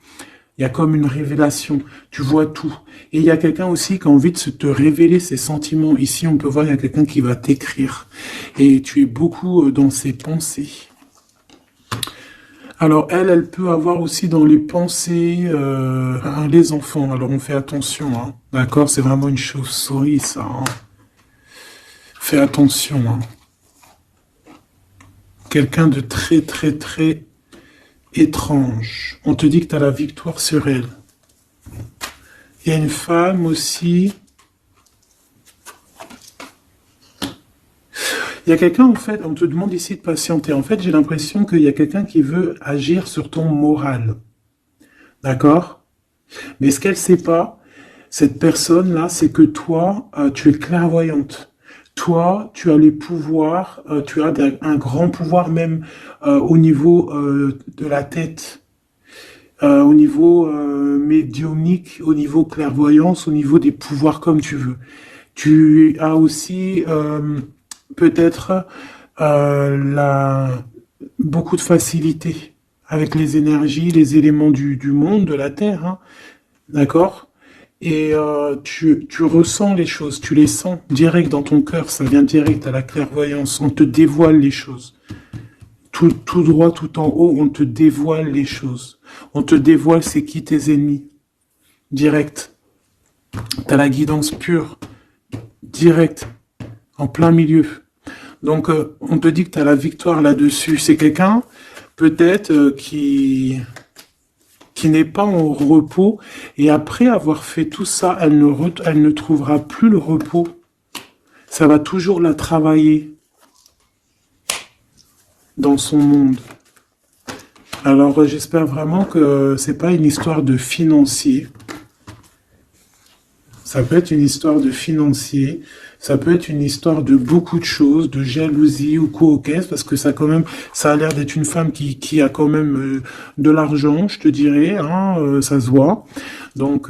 Il y a comme une révélation, tu vois tout. Et il y a quelqu'un aussi qui a envie de te révéler ses sentiments. Ici, on peut voir, il y a quelqu'un qui va t'écrire. Et tu es beaucoup dans ses pensées. Alors, elle peut avoir aussi dans les pensées les enfants. Alors, on fait attention, hein. D'accord? C'est vraiment une chauve-souris, ça, hein. Fais attention, hein. Quelqu'un de très, très, très étrange. On te dit que tu as la victoire sur elle. Il y a une femme aussi. Il y a quelqu'un, en fait, on te demande ici de patienter. En fait, j'ai l'impression qu'il y a quelqu'un qui veut agir sur ton moral. D'accord? Mais ce qu'elle sait pas, cette personne-là, c'est que toi, tu es clairvoyante. Toi, tu as les pouvoirs, tu as un grand pouvoir même au niveau de la tête, au niveau médiumnique, au niveau clairvoyance, au niveau des pouvoirs comme tu veux. Tu as aussi peut-être beaucoup de facilité avec les énergies, les éléments du monde, de la Terre, hein, d'accord? Et tu ressens les choses, tu les sens direct dans ton cœur, ça vient direct à la clairvoyance, on te dévoile les choses. Tout droit, tout en haut, on te dévoile les choses. On te dévoile c'est qui tes ennemis. Direct. T'as la guidance pure. Direct. En plein milieu. Donc, on te dit que t'as la victoire là-dessus. C'est quelqu'un, peut-être, qui n'est pas en repos, et après avoir fait tout ça, elle ne trouvera plus le repos. Ça va toujours la travailler dans son monde. Alors j'espère vraiment que c'est pas une histoire de financier. Ça peut être une histoire de financier, ça peut être une histoire de beaucoup de choses, de jalousie ou quoi au caisse, parce que ça quand même, ça a l'air d'être une femme qui a quand même de l'argent, je te dirais, hein, ça se voit. Donc,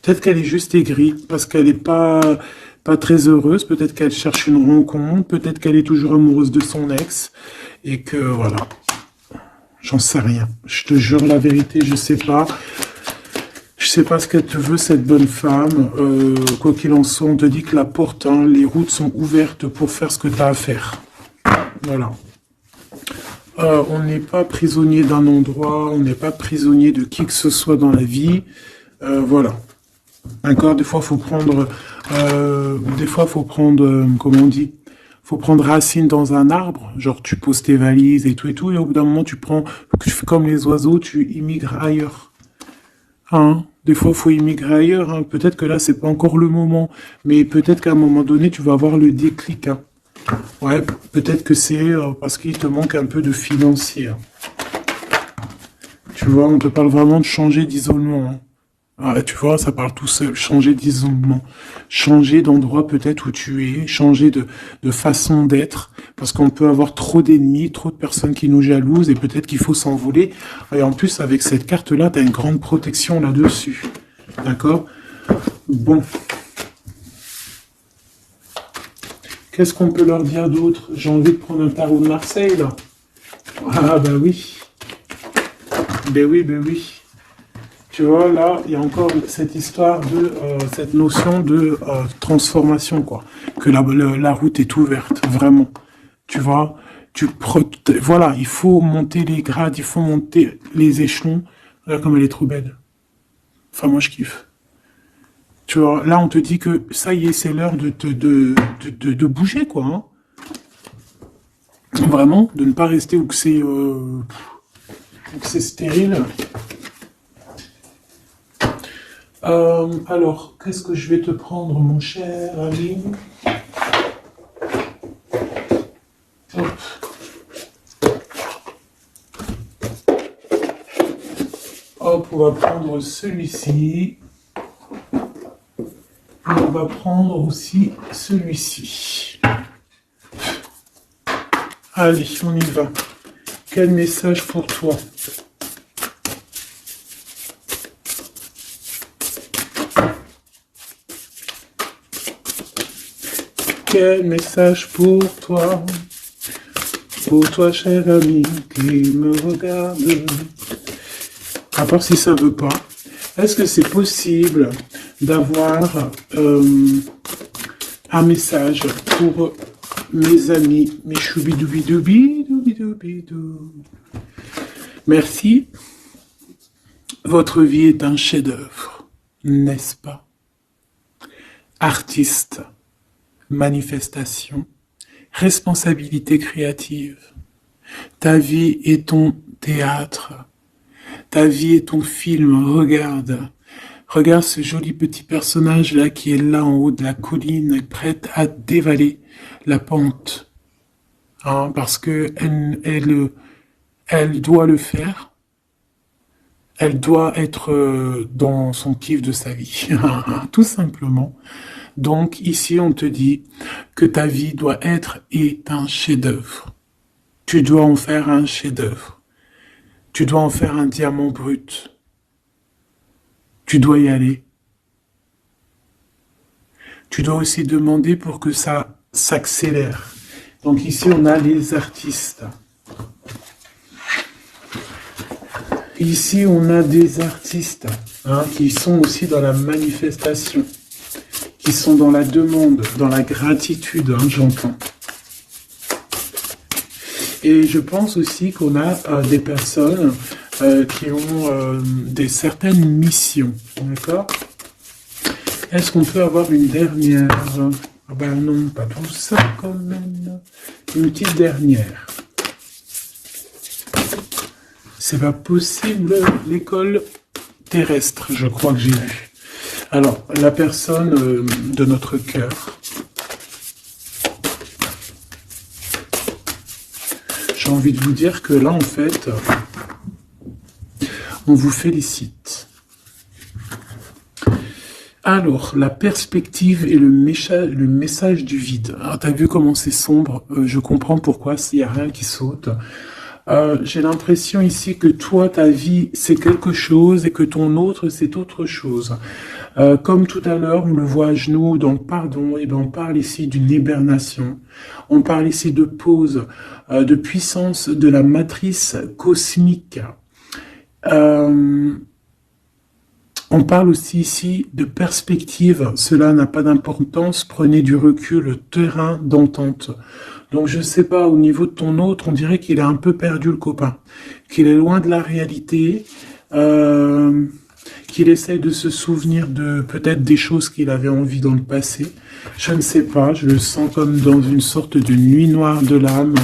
peut-être qu'elle est juste aigrie, parce qu'elle n'est pas très heureuse, peut-être qu'elle cherche une rencontre, peut-être qu'elle est toujours amoureuse de son ex, et que, voilà, j'en sais rien. Je te jure la vérité, je sais pas. Je sais pas ce qu'elle te veut, cette bonne femme. Quoi qu'il en soit, on te dit que la porte, hein, les routes sont ouvertes pour faire ce que tu as à faire. Voilà. On n'est pas prisonnier d'un endroit, on n'est pas prisonnier de qui que ce soit dans la vie. Voilà. D'accord. Des fois, faut prendre, comment on dit, faut prendre racine dans un arbre. Genre, tu poses tes valises et tout, et au bout d'un moment, tu fais comme les oiseaux, tu immigres ailleurs. Hein? Des fois, il faut immigrer ailleurs. Hein. Peut-être que là, c'est pas encore le moment, mais peut-être qu'à un moment donné, tu vas avoir le déclic. Hein. Ouais, peut-être que c'est parce qu'il te manque un peu de financier. Hein. Tu vois, on te parle vraiment de changer d'isolement. Hein. Ah, tu vois, ça parle tout seul. Changer d'isolement. Changer d'endroit peut-être où tu es. Changer de façon d'être. Parce qu'on peut avoir trop d'ennemis, trop de personnes qui nous jalousent et peut-être qu'il faut s'envoler. Et en plus, avec cette carte-là, tu as une grande protection là-dessus. D'accord? Bon. Qu'est-ce qu'on peut leur dire d'autre? J'ai envie de prendre un tarot de Marseille, là. Ah, bah oui. Ben oui, ben oui. Tu vois, là, il y a encore cette histoire de, cette notion de transformation, quoi. Que la route est ouverte, vraiment. Tu vois, voilà, il faut monter les grades, il faut monter les échelons. Regarde comme elle est trop belle. Enfin, moi, je kiffe. Tu vois, là, on te dit que ça y est, c'est l'heure de bouger, quoi. Hein. Vraiment, de ne pas rester où que c'est stérile. Alors, qu'est-ce que je vais te prendre, mon cher ami? Hop. Hop, on va prendre celui-ci. Et on va prendre aussi celui-ci. Allez, on y va. Quel message pour toi? Quel message pour toi, cher ami, qui me regarde. À part si ça veut pas. Est-ce que c'est possible d'avoir un message pour mes amis, mes choubidoubidoubidoubidoubidoubidou? Merci. Votre vie est un chef-d'œuvre, n'est-ce pas? Artiste. Manifestation, responsabilité créative. Ta vie est ton théâtre. Ta vie est ton film. Regarde. Regarde ce joli petit personnage-là qui est là en haut de la colline, prête à dévaler la pente. Hein, parce que elle doit le faire. Elle doit être dans son kiff de sa vie. Tout simplement. Donc ici, on te dit que ta vie doit être un chef-d'œuvre. Tu dois en faire un chef-d'œuvre. Tu dois en faire un diamant brut. Tu dois y aller. Tu dois aussi demander pour que ça s'accélère. Donc ici, on a les artistes. Ici, on a des artistes qui sont aussi dans la manifestation. Qui sont dans la demande, dans la gratitude, j'entends. Et je pense aussi qu'on a des personnes qui ont certaines missions, d'accord? Est-ce qu'on peut avoir une dernière? Ah ben non, pas tout ça quand même. Une petite dernière. C'est pas possible, l'école terrestre, je crois que j'ai vu. Alors, la personne de notre cœur. J'ai envie de vous dire que là, en fait, on vous félicite. Alors, la perspective et le message du vide. Alors, t'as vu comment c'est sombre? Je comprends pourquoi, s'il n'y a rien qui saute. J'ai l'impression ici que toi, ta vie, c'est quelque chose et que ton autre, c'est autre chose. Comme tout à l'heure, on le voit à genoux dans le pardon, et ben on parle ici d'une hibernation. On parle ici de pause, de puissance de la matrice cosmique. Euh, on parle aussi ici de perspective. Cela n'a pas d'importance. Prenez du recul, terrain d'entente. Donc je sais pas, au niveau de ton autre, on dirait qu'il a un peu perdu le copain, qu'il est loin de la réalité, qu'il essaye de se souvenir de peut-être des choses qu'il avait envie dans le passé. Je ne sais pas, je le sens comme dans une sorte de nuit noire de l'âme.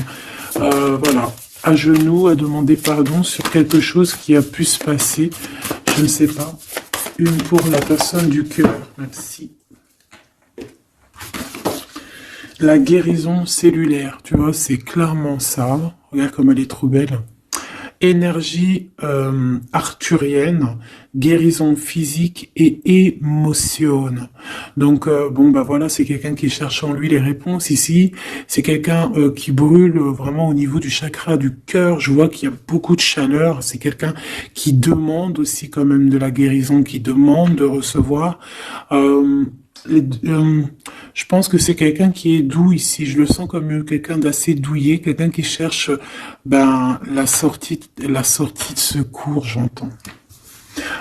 Voilà, à genoux, à demander pardon sur quelque chose qui a pu se passer. Je ne sais pas. Une pour la personne du cœur. Merci. La guérison cellulaire, tu vois, c'est clairement ça. Regarde comme elle est trop belle. Énergie arthurienne, guérison physique et émotion. Donc bon bah voilà, c'est quelqu'un qui cherche en lui les réponses ici. C'est quelqu'un qui brûle vraiment au niveau du chakra du cœur. Je vois qu'il y a beaucoup de chaleur. C'est quelqu'un qui demande aussi quand même de la guérison, qui demande de recevoir. Les- euh, je pense que c'est quelqu'un qui est doux ici. Je le sens comme quelqu'un d'assez douillet, quelqu'un qui cherche ben la sortie de secours, j'entends.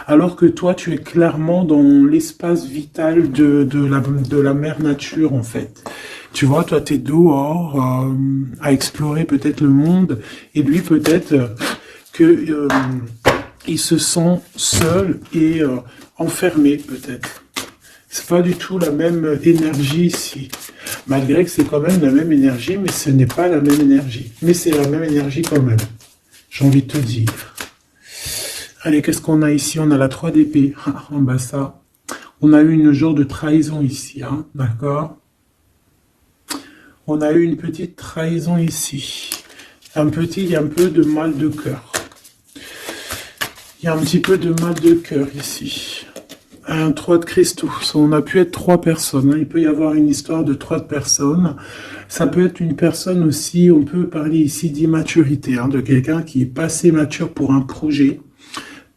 Alors que toi, tu es clairement dans l'espace vital de la mère nature, en fait. Tu vois, toi, tu es dehors à explorer peut-être le monde, et lui, peut-être que il se sent seul et enfermé, peut-être. C'est pas du tout la même énergie ici. Malgré que c'est quand même la même énergie, mais ce n'est pas la même énergie. Mais c'est la même énergie quand même. J'ai envie de te dire. Allez, qu'est-ce qu'on a ici? On a la 3 d'épée. Ah, en bas ça. On a eu une genre de trahison ici, hein, d'accord? On a eu une petite trahison ici. Il y a un peu de mal de cœur. Il y a un petit peu de mal de cœur ici. Un 3 de cristaux. On a pu être 3 personnes. Hein. Il peut y avoir une histoire de 3 personnes. Ça peut être une personne aussi, on peut parler ici d'immaturité, hein, de quelqu'un qui est pas assez mature pour un projet,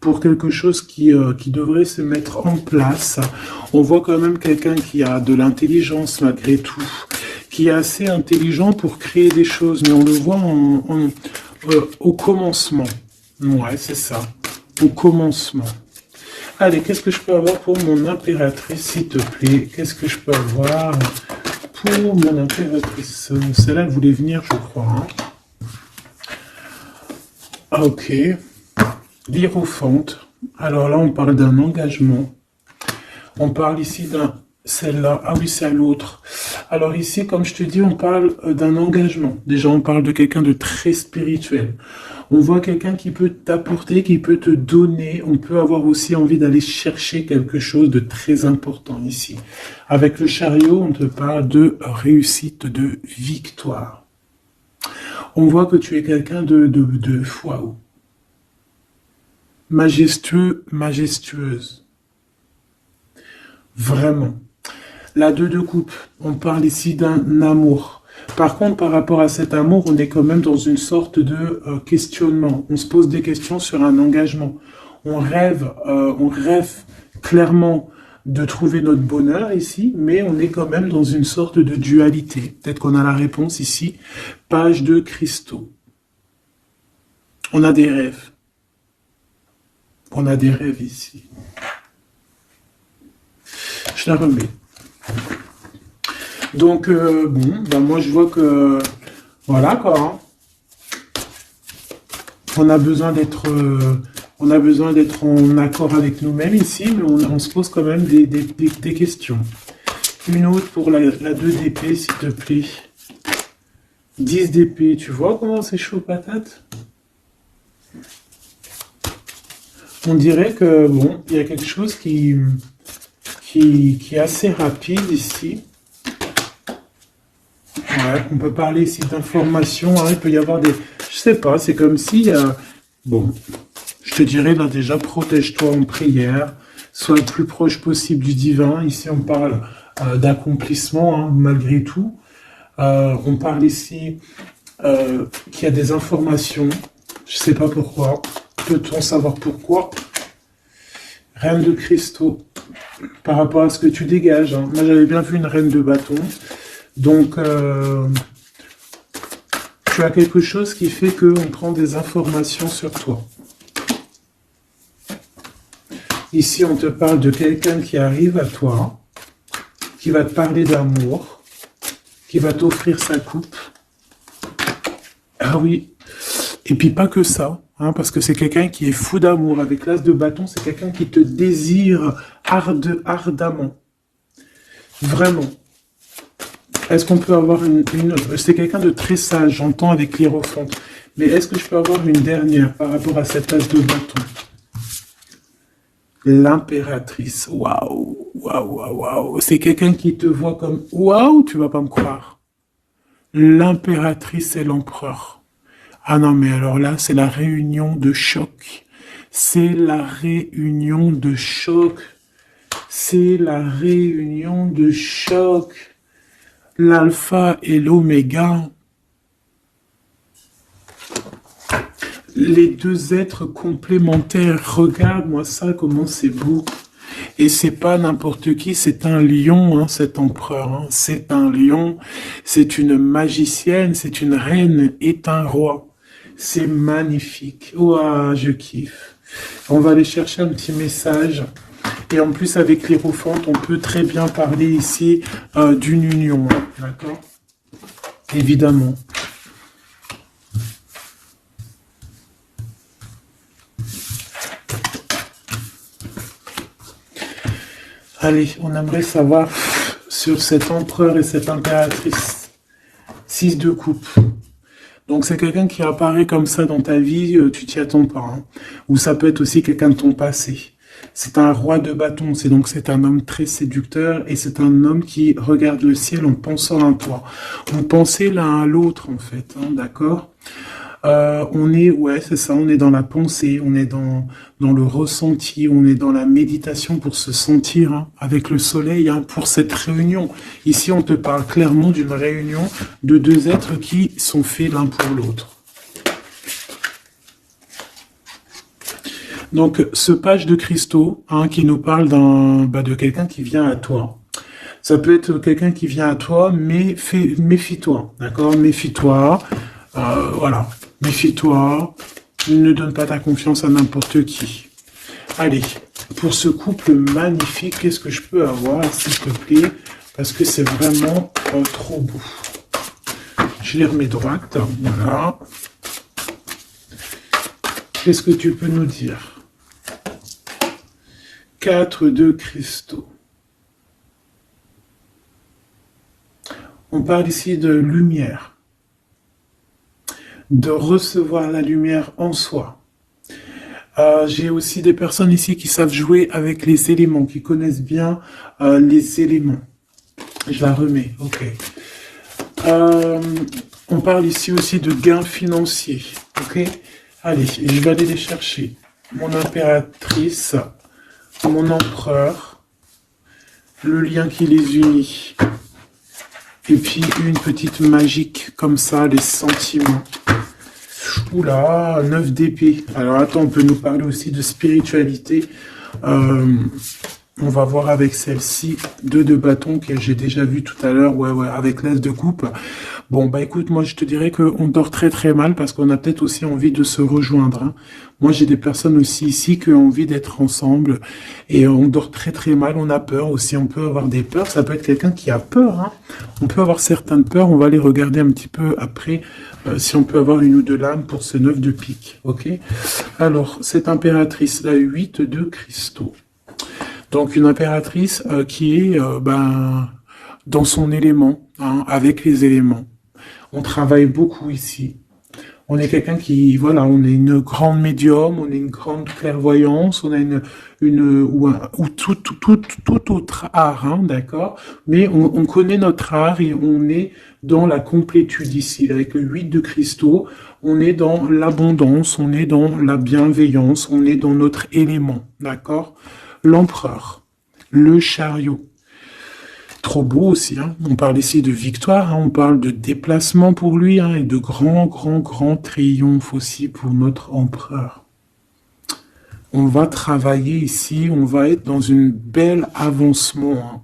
pour quelque chose qui devrait se mettre en place. On voit quand même quelqu'un qui a de l'intelligence malgré tout, qui est assez intelligent pour créer des choses, mais on le voit au commencement. Ouais, c'est ça. Au commencement. Allez, qu'est-ce que je peux avoir pour mon impératrice, s'il te plaît? Qu'est-ce que je peux avoir pour mon impératrice? Celle-là, elle voulait venir, je crois. Hein. Ah, ok. L'hiérophante. Alors là, on parle d'un engagement. On parle ici d'un... Celle-là. Ah oui, c'est à l'autre. Alors ici, comme je te dis, on parle d'un engagement. Déjà, on parle de quelqu'un de très spirituel. On voit quelqu'un qui peut t'apporter, qui peut te donner. On peut avoir aussi envie d'aller chercher quelque chose de très important ici. Avec le chariot, on te parle de réussite, de victoire. On voit que tu es quelqu'un de waouh. Majestueux, majestueuse. Vraiment. La 2 de coupe, on parle ici d'un amour. Par contre, par rapport à cet amour, on est quand même dans une sorte de questionnement. On se pose des questions sur un engagement. On rêve clairement de trouver notre bonheur ici, mais on est quand même dans une sorte de dualité. Peut-être qu'on a la réponse ici. Page de cristaux. On a des rêves. On a des rêves ici. Je la remets. Donc, bon, ben moi je vois que, voilà quoi, hein. On a besoin d'être en accord avec nous-mêmes ici, mais on se pose quand même des questions. Une autre pour la 2 d'épée, s'il te plaît. 10 d'épée, tu vois comment c'est chaud patate? On dirait que, bon, il y a quelque chose qui est assez rapide ici. Ouais, on peut parler ici d'informations, hein, il peut y avoir des... Je sais pas, c'est comme si... bon, je te dirais là déjà, protège-toi en prière, sois le plus proche possible du divin. Ici, on parle d'accomplissement, hein, malgré tout. On parle ici qu'il y a des informations Je sais pas pourquoi. Peut-on savoir pourquoi? Reine de cristaux. Par rapport à ce que tu dégages. Hein. Moi, j'avais bien vu une reine de bâton. Donc, tu as quelque chose qui fait qu'on prend des informations sur toi. Ici, on te parle de quelqu'un qui arrive à toi, qui va te parler d'amour, qui va t'offrir sa coupe. Ah oui. Et puis pas que ça, hein, parce que c'est quelqu'un qui est fou d'amour. Avec l'as de bâton, c'est quelqu'un qui te désire ardemment. Vraiment. Est-ce qu'on peut avoir c'est quelqu'un de très sage, j'entends avec l'hiérophante. Mais est-ce que je peux avoir une dernière par rapport à cette as de bâton? L'impératrice. Waouh, waouh, waouh, waouh. C'est quelqu'un qui te voit comme waouh, tu vas pas me croire. L'impératrice et l'empereur. Ah non, mais alors là, c'est la réunion de choc. C'est la réunion de choc. C'est la réunion de choc. L'alpha et l'oméga. Les deux êtres complémentaires. Regarde-moi ça, comment c'est beau. Et c'est pas n'importe qui, c'est un lion, hein, cet empereur. Hein. C'est un lion, c'est une magicienne, c'est une reine et un roi. C'est magnifique. Ouah, je kiffe. On va aller chercher un petit message. Et en plus, avec l'hiérophante, on peut très bien parler ici d'une union. Hein, d'accord? Évidemment. Allez, on aimerait savoir sur cet empereur et cette impératrice. 6 de coupe. Donc c'est quelqu'un qui apparaît comme ça dans ta vie, tu t'y attends pas. Hein. Ou ça peut être aussi quelqu'un de ton passé. C'est un roi de bâton, c'est un homme très séducteur et c'est un homme qui regarde le ciel en pensant à toi. Vous pensez l'un à l'autre en fait, hein, d'accord? On est, ouais, c'est ça, on est dans la pensée, on est dans le ressenti, on est dans la méditation pour se sentir hein, avec le soleil, hein, pour cette réunion. Ici, on te parle clairement d'une réunion de deux êtres qui sont faits l'un pour l'autre. Donc, ce page de cristaux, hein, qui nous parle de quelqu'un qui vient à toi. Ça peut être quelqu'un qui vient à toi, mais méfie-toi, d'accord? Méfie-toi, voilà. Méfie-toi, ne donne pas ta confiance à n'importe qui. Allez, pour ce couple magnifique, qu'est-ce que je peux avoir, s'il te plaît? Parce que c'est vraiment trop beau. Je les remets droite, voilà. Qu'est-ce que tu peux nous dire? 4 de cristaux. On parle ici de lumière. De recevoir la lumière en soi. J'ai aussi des personnes ici qui savent jouer avec les éléments, qui connaissent bien les éléments. Je la remets, ok. On parle ici aussi de gains financiers, ok. Allez, je vais aller les chercher. Mon impératrice, mon empereur, le lien qui les unit. Et puis une petite magique comme ça, les sentiments. Oula, 9 d'épée. Alors attends, on peut nous parler aussi de spiritualité. On va voir avec celle-ci, 2 de bâton que j'ai déjà vu tout à l'heure, ouais, avec l'as de coupe. Bon, bah écoute, moi je te dirais qu'on dort très très mal parce qu'on a peut-être aussi envie de se rejoindre. Hein. Moi j'ai des personnes aussi ici qui ont envie d'être ensemble et on dort très très mal, on a peur aussi, on peut avoir des peurs, ça peut être quelqu'un qui a peur. Hein. On peut avoir certaines peurs, on va les regarder un petit peu après si on peut avoir une ou deux lames pour ce 9 de pique, ok? Alors, cette impératrice, la 8 de cristaux. Donc une impératrice qui est dans son élément, hein, avec les éléments. On travaille beaucoup ici. On est quelqu'un qui, voilà, on est une grande médium, on est une grande clairvoyance, on a ou tout autre art, hein, d'accord. Mais on connaît notre art et on est dans la complétude ici. Avec le 8 de cristaux, on est dans l'abondance, on est dans la bienveillance, on est dans notre élément, d'accord. L'empereur, le chariot. trop beau aussi, hein. On parle ici de victoire, hein. On parle de déplacement pour lui, hein, et de grand triomphe aussi pour notre empereur. On va travailler ici, on va être dans une belle avancement, hein.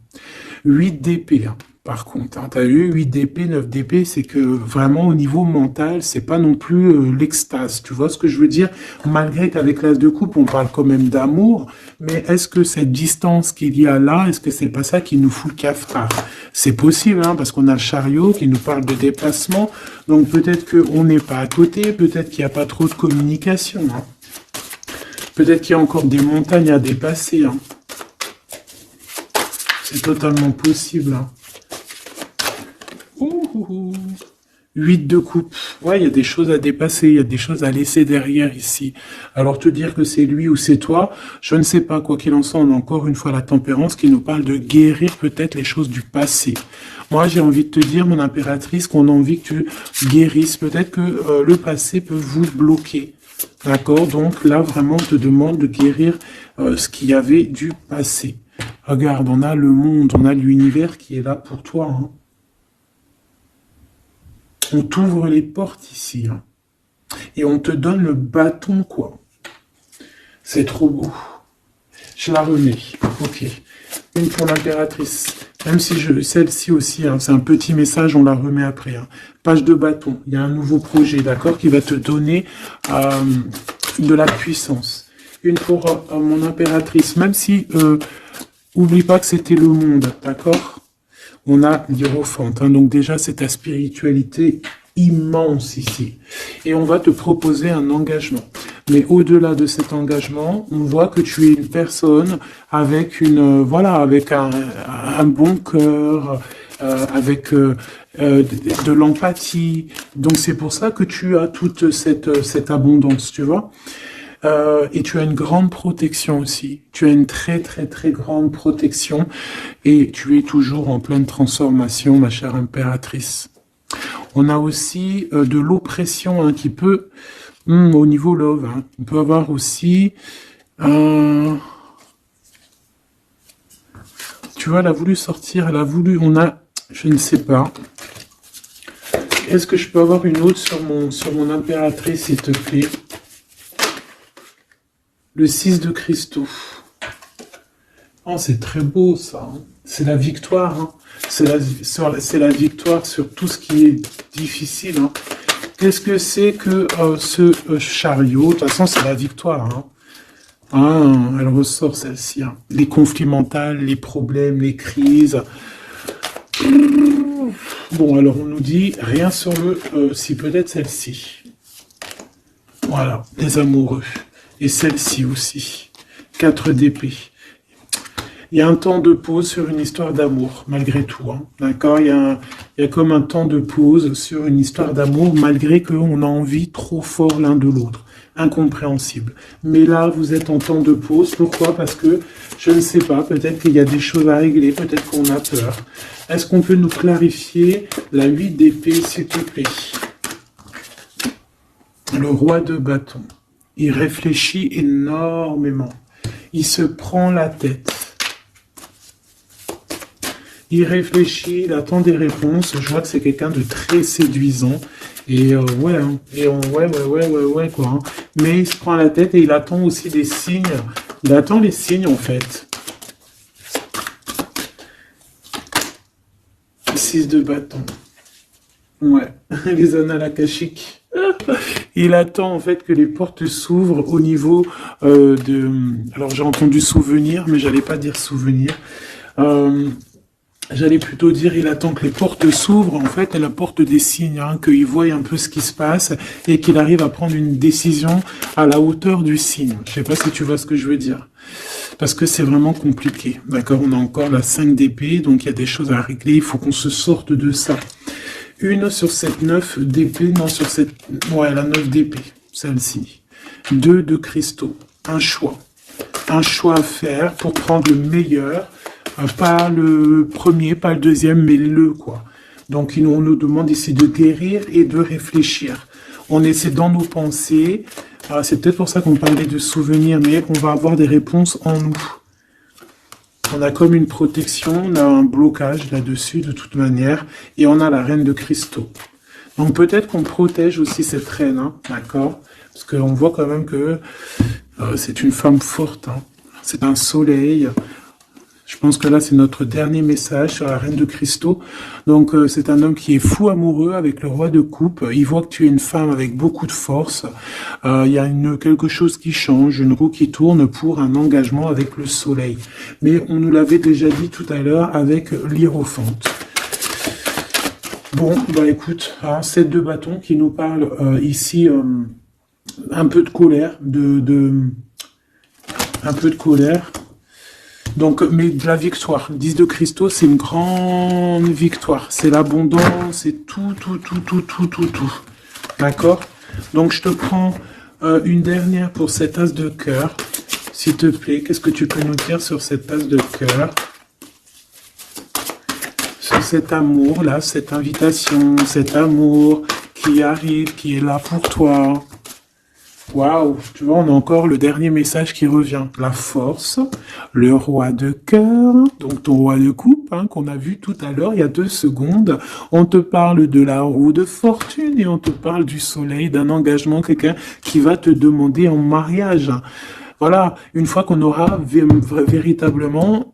8 d'épée, hein. Par contre, hein, tu as eu 8 d'épée, 9 d'épée, c'est que vraiment au niveau mental, c'est pas non plus l'extase. Tu vois ce que je veux dire? Malgré qu'avec l'as de coupe, on parle quand même d'amour, mais est-ce que cette distance qu'il y a là, est-ce que c'est pas ça qui nous fout le cafard? C'est possible, hein, parce qu'on a le chariot qui nous parle de déplacement, donc peut-être qu'on n'est pas à côté, peut-être qu'il n'y a pas trop de communication, hein. Peut-être qu'il y a encore des montagnes à dépasser, hein. C'est totalement possible, hein. 8 de coupe. Ouais, il y a des choses à dépasser, il y a des choses à laisser derrière ici. Alors te dire que c'est lui ou c'est toi, je ne sais pas. Quoi qu'il en soit, on a encore une fois la tempérance qui nous parle de guérir peut-être les choses du passé. Moi, j'ai envie de te dire, mon impératrice, qu'on a envie que tu guérisses. Peut-être que le passé peut vous bloquer. D'accord? Donc là, vraiment, on te demande de guérir ce qu'il y avait du passé. Regarde, on a le monde, on a l'univers qui est là pour toi, hein. On t'ouvre les portes ici, hein. Et on te donne le bâton, quoi. C'est trop beau. Je la remets. Ok. Une pour l'impératrice. Même si celle-ci aussi, hein, c'est un petit message, on la remet après, hein. Page de bâton. Il y a un nouveau projet, d'accord, qui va te donner de la puissance. Une pour mon impératrice. Même si, oublie pas que c'était le monde, d'accord? On a l'Hiérophante, hein, donc déjà c'est ta spiritualité immense ici. Et on va te proposer un engagement. Mais au-delà de cet engagement, on voit que tu es une personne avec avec un bon cœur, avec de l'empathie. Donc c'est pour ça que tu as toute cette abondance, tu vois. Et tu as une grande protection aussi. Tu as une très grande protection et tu es toujours en pleine transformation, ma chère impératrice. On a aussi de l'oppression, hein, qui peut, au niveau love, hein, on peut avoir aussi, tu vois, elle a voulu sortir, je ne sais pas. Est-ce que je peux avoir une autre sur mon impératrice, s'il te plaît? Le 6 de cristaux. Oh, c'est très beau, ça, hein. C'est la victoire, hein. C'est la victoire sur tout ce qui est difficile, hein. Qu'est-ce que c'est que ce chariot? De toute façon, c'est la victoire, hein. Ah, elle ressort, celle-ci, hein. Les conflits mentaux, les problèmes, les crises. Bon, alors on nous dit rien sur si peut-être celle-ci. Voilà, les amoureux. Et celle-ci aussi. 4 d'épée. Il y a un temps de pause sur une histoire d'amour, malgré tout, hein. D'accord? Il y a comme un temps de pause sur une histoire d'amour, malgré qu'on a envie trop fort l'un de l'autre. Incompréhensible. Mais là, vous êtes en temps de pause. Pourquoi? Parce que, je ne sais pas, peut-être qu'il y a des choses à régler, peut-être qu'on a peur. Est-ce qu'on peut nous clarifier la 8 d'épée, s'il te plaît? Le roi de bâton. Il réfléchit énormément. Il se prend la tête. Il réfléchit, il attend des réponses. Je vois que c'est quelqu'un de très séduisant. Et ouais, hein. Ouais, quoi, hein. Mais il se prend la tête et il attend aussi des signes. Il attend les signes, en fait. 6 de bâton. Ouais, les annales akashiques. Il attend en fait que les portes s'ouvrent au niveau Alors j'ai entendu souvenir, mais j'allais pas dire souvenir. J'allais plutôt dire il attend que les portes s'ouvrent. En fait, elle apporte des signes, hein, qu'il voie un peu ce qui se passe et qu'il arrive à prendre une décision à la hauteur du signe. Je sais pas si tu vois ce que je veux dire. Parce que c'est vraiment compliqué. D'accord, on a encore la 5 d'épée, donc il y a des choses à régler. Il faut qu'on se sorte de ça. Une sur cette 9 d'épée, non, sur cette... Ouais, la 9 d'épée, celle-ci. 2 de cristaux, un choix. Un choix à faire pour prendre le meilleur. Pas le premier, pas le deuxième, mais quoi. Donc, on nous demande ici de guérir et de réfléchir. On essaie dans nos pensées. C'est peut-être pour ça qu'on parlait de souvenirs, mais on va avoir des réponses en nous. On a comme une protection, on a un blocage là-dessus de toute manière, et on a la reine de cristaux. Donc peut-être qu'on protège aussi cette reine, hein, d'accord? Parce qu'on voit quand même que c'est une femme forte, hein. C'est un soleil. Je pense que là, c'est notre dernier message sur la reine de cristaux. Donc, c'est un homme qui est fou amoureux avec le roi de coupe. Il voit que tu es une femme avec beaucoup de force. Il y a quelque chose qui change, une roue qui tourne pour un engagement avec le soleil. Mais on nous l'avait déjà dit tout à l'heure avec l'hiérophante. Bon, bah écoute, hein, 7 de bâton qui nous parle ici un peu de colère, un peu de colère. Donc, mais de la victoire. Le 10 de cristaux, c'est une grande victoire. C'est l'abondance, c'est tout. D'accord? Donc, je te prends une dernière pour cet as de cœur. S'il te plaît, qu'est-ce que tu peux nous dire sur cet as de cœur? Sur cet amour, là, cette invitation, cet amour qui arrive, qui est là pour toi. Waouh, tu vois, on a encore le dernier message qui revient. La force, le roi de cœur, donc ton roi de coupe, hein, qu'on a vu tout à l'heure, il y a 2 secondes. On te parle de la roue de fortune et on te parle du soleil, d'un engagement, quelqu'un qui va te demander en mariage. Voilà, une fois qu'on aura véritablement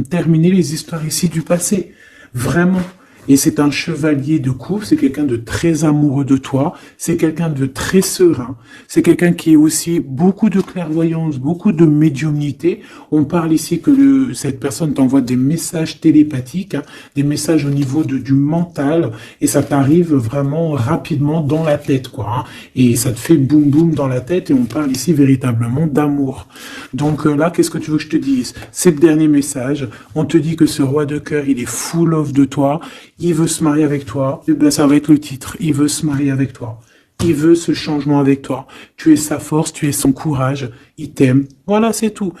terminé les histoires ici du passé. Vraiment. Et c'est un chevalier de coupe, c'est quelqu'un de très amoureux de toi, c'est quelqu'un de très serein, c'est quelqu'un qui est aussi beaucoup de clairvoyance, beaucoup de médiumnité. On parle ici que cette personne t'envoie des messages télépathiques, hein, des messages au niveau du mental, et ça t'arrive vraiment rapidement dans la tête, quoi. Hein, et ça te fait boum boum dans la tête, et on parle ici véritablement d'amour. Donc là, qu'est-ce que tu veux que je te dise? C'est le dernier message. On te dit que ce roi de cœur, il est full of de toi. Il veut se marier avec toi. Et bien, ça va être le titre. Il veut se marier avec toi. Il veut ce changement avec toi. Tu es sa force, tu es son courage. Il t'aime. Voilà, c'est tout.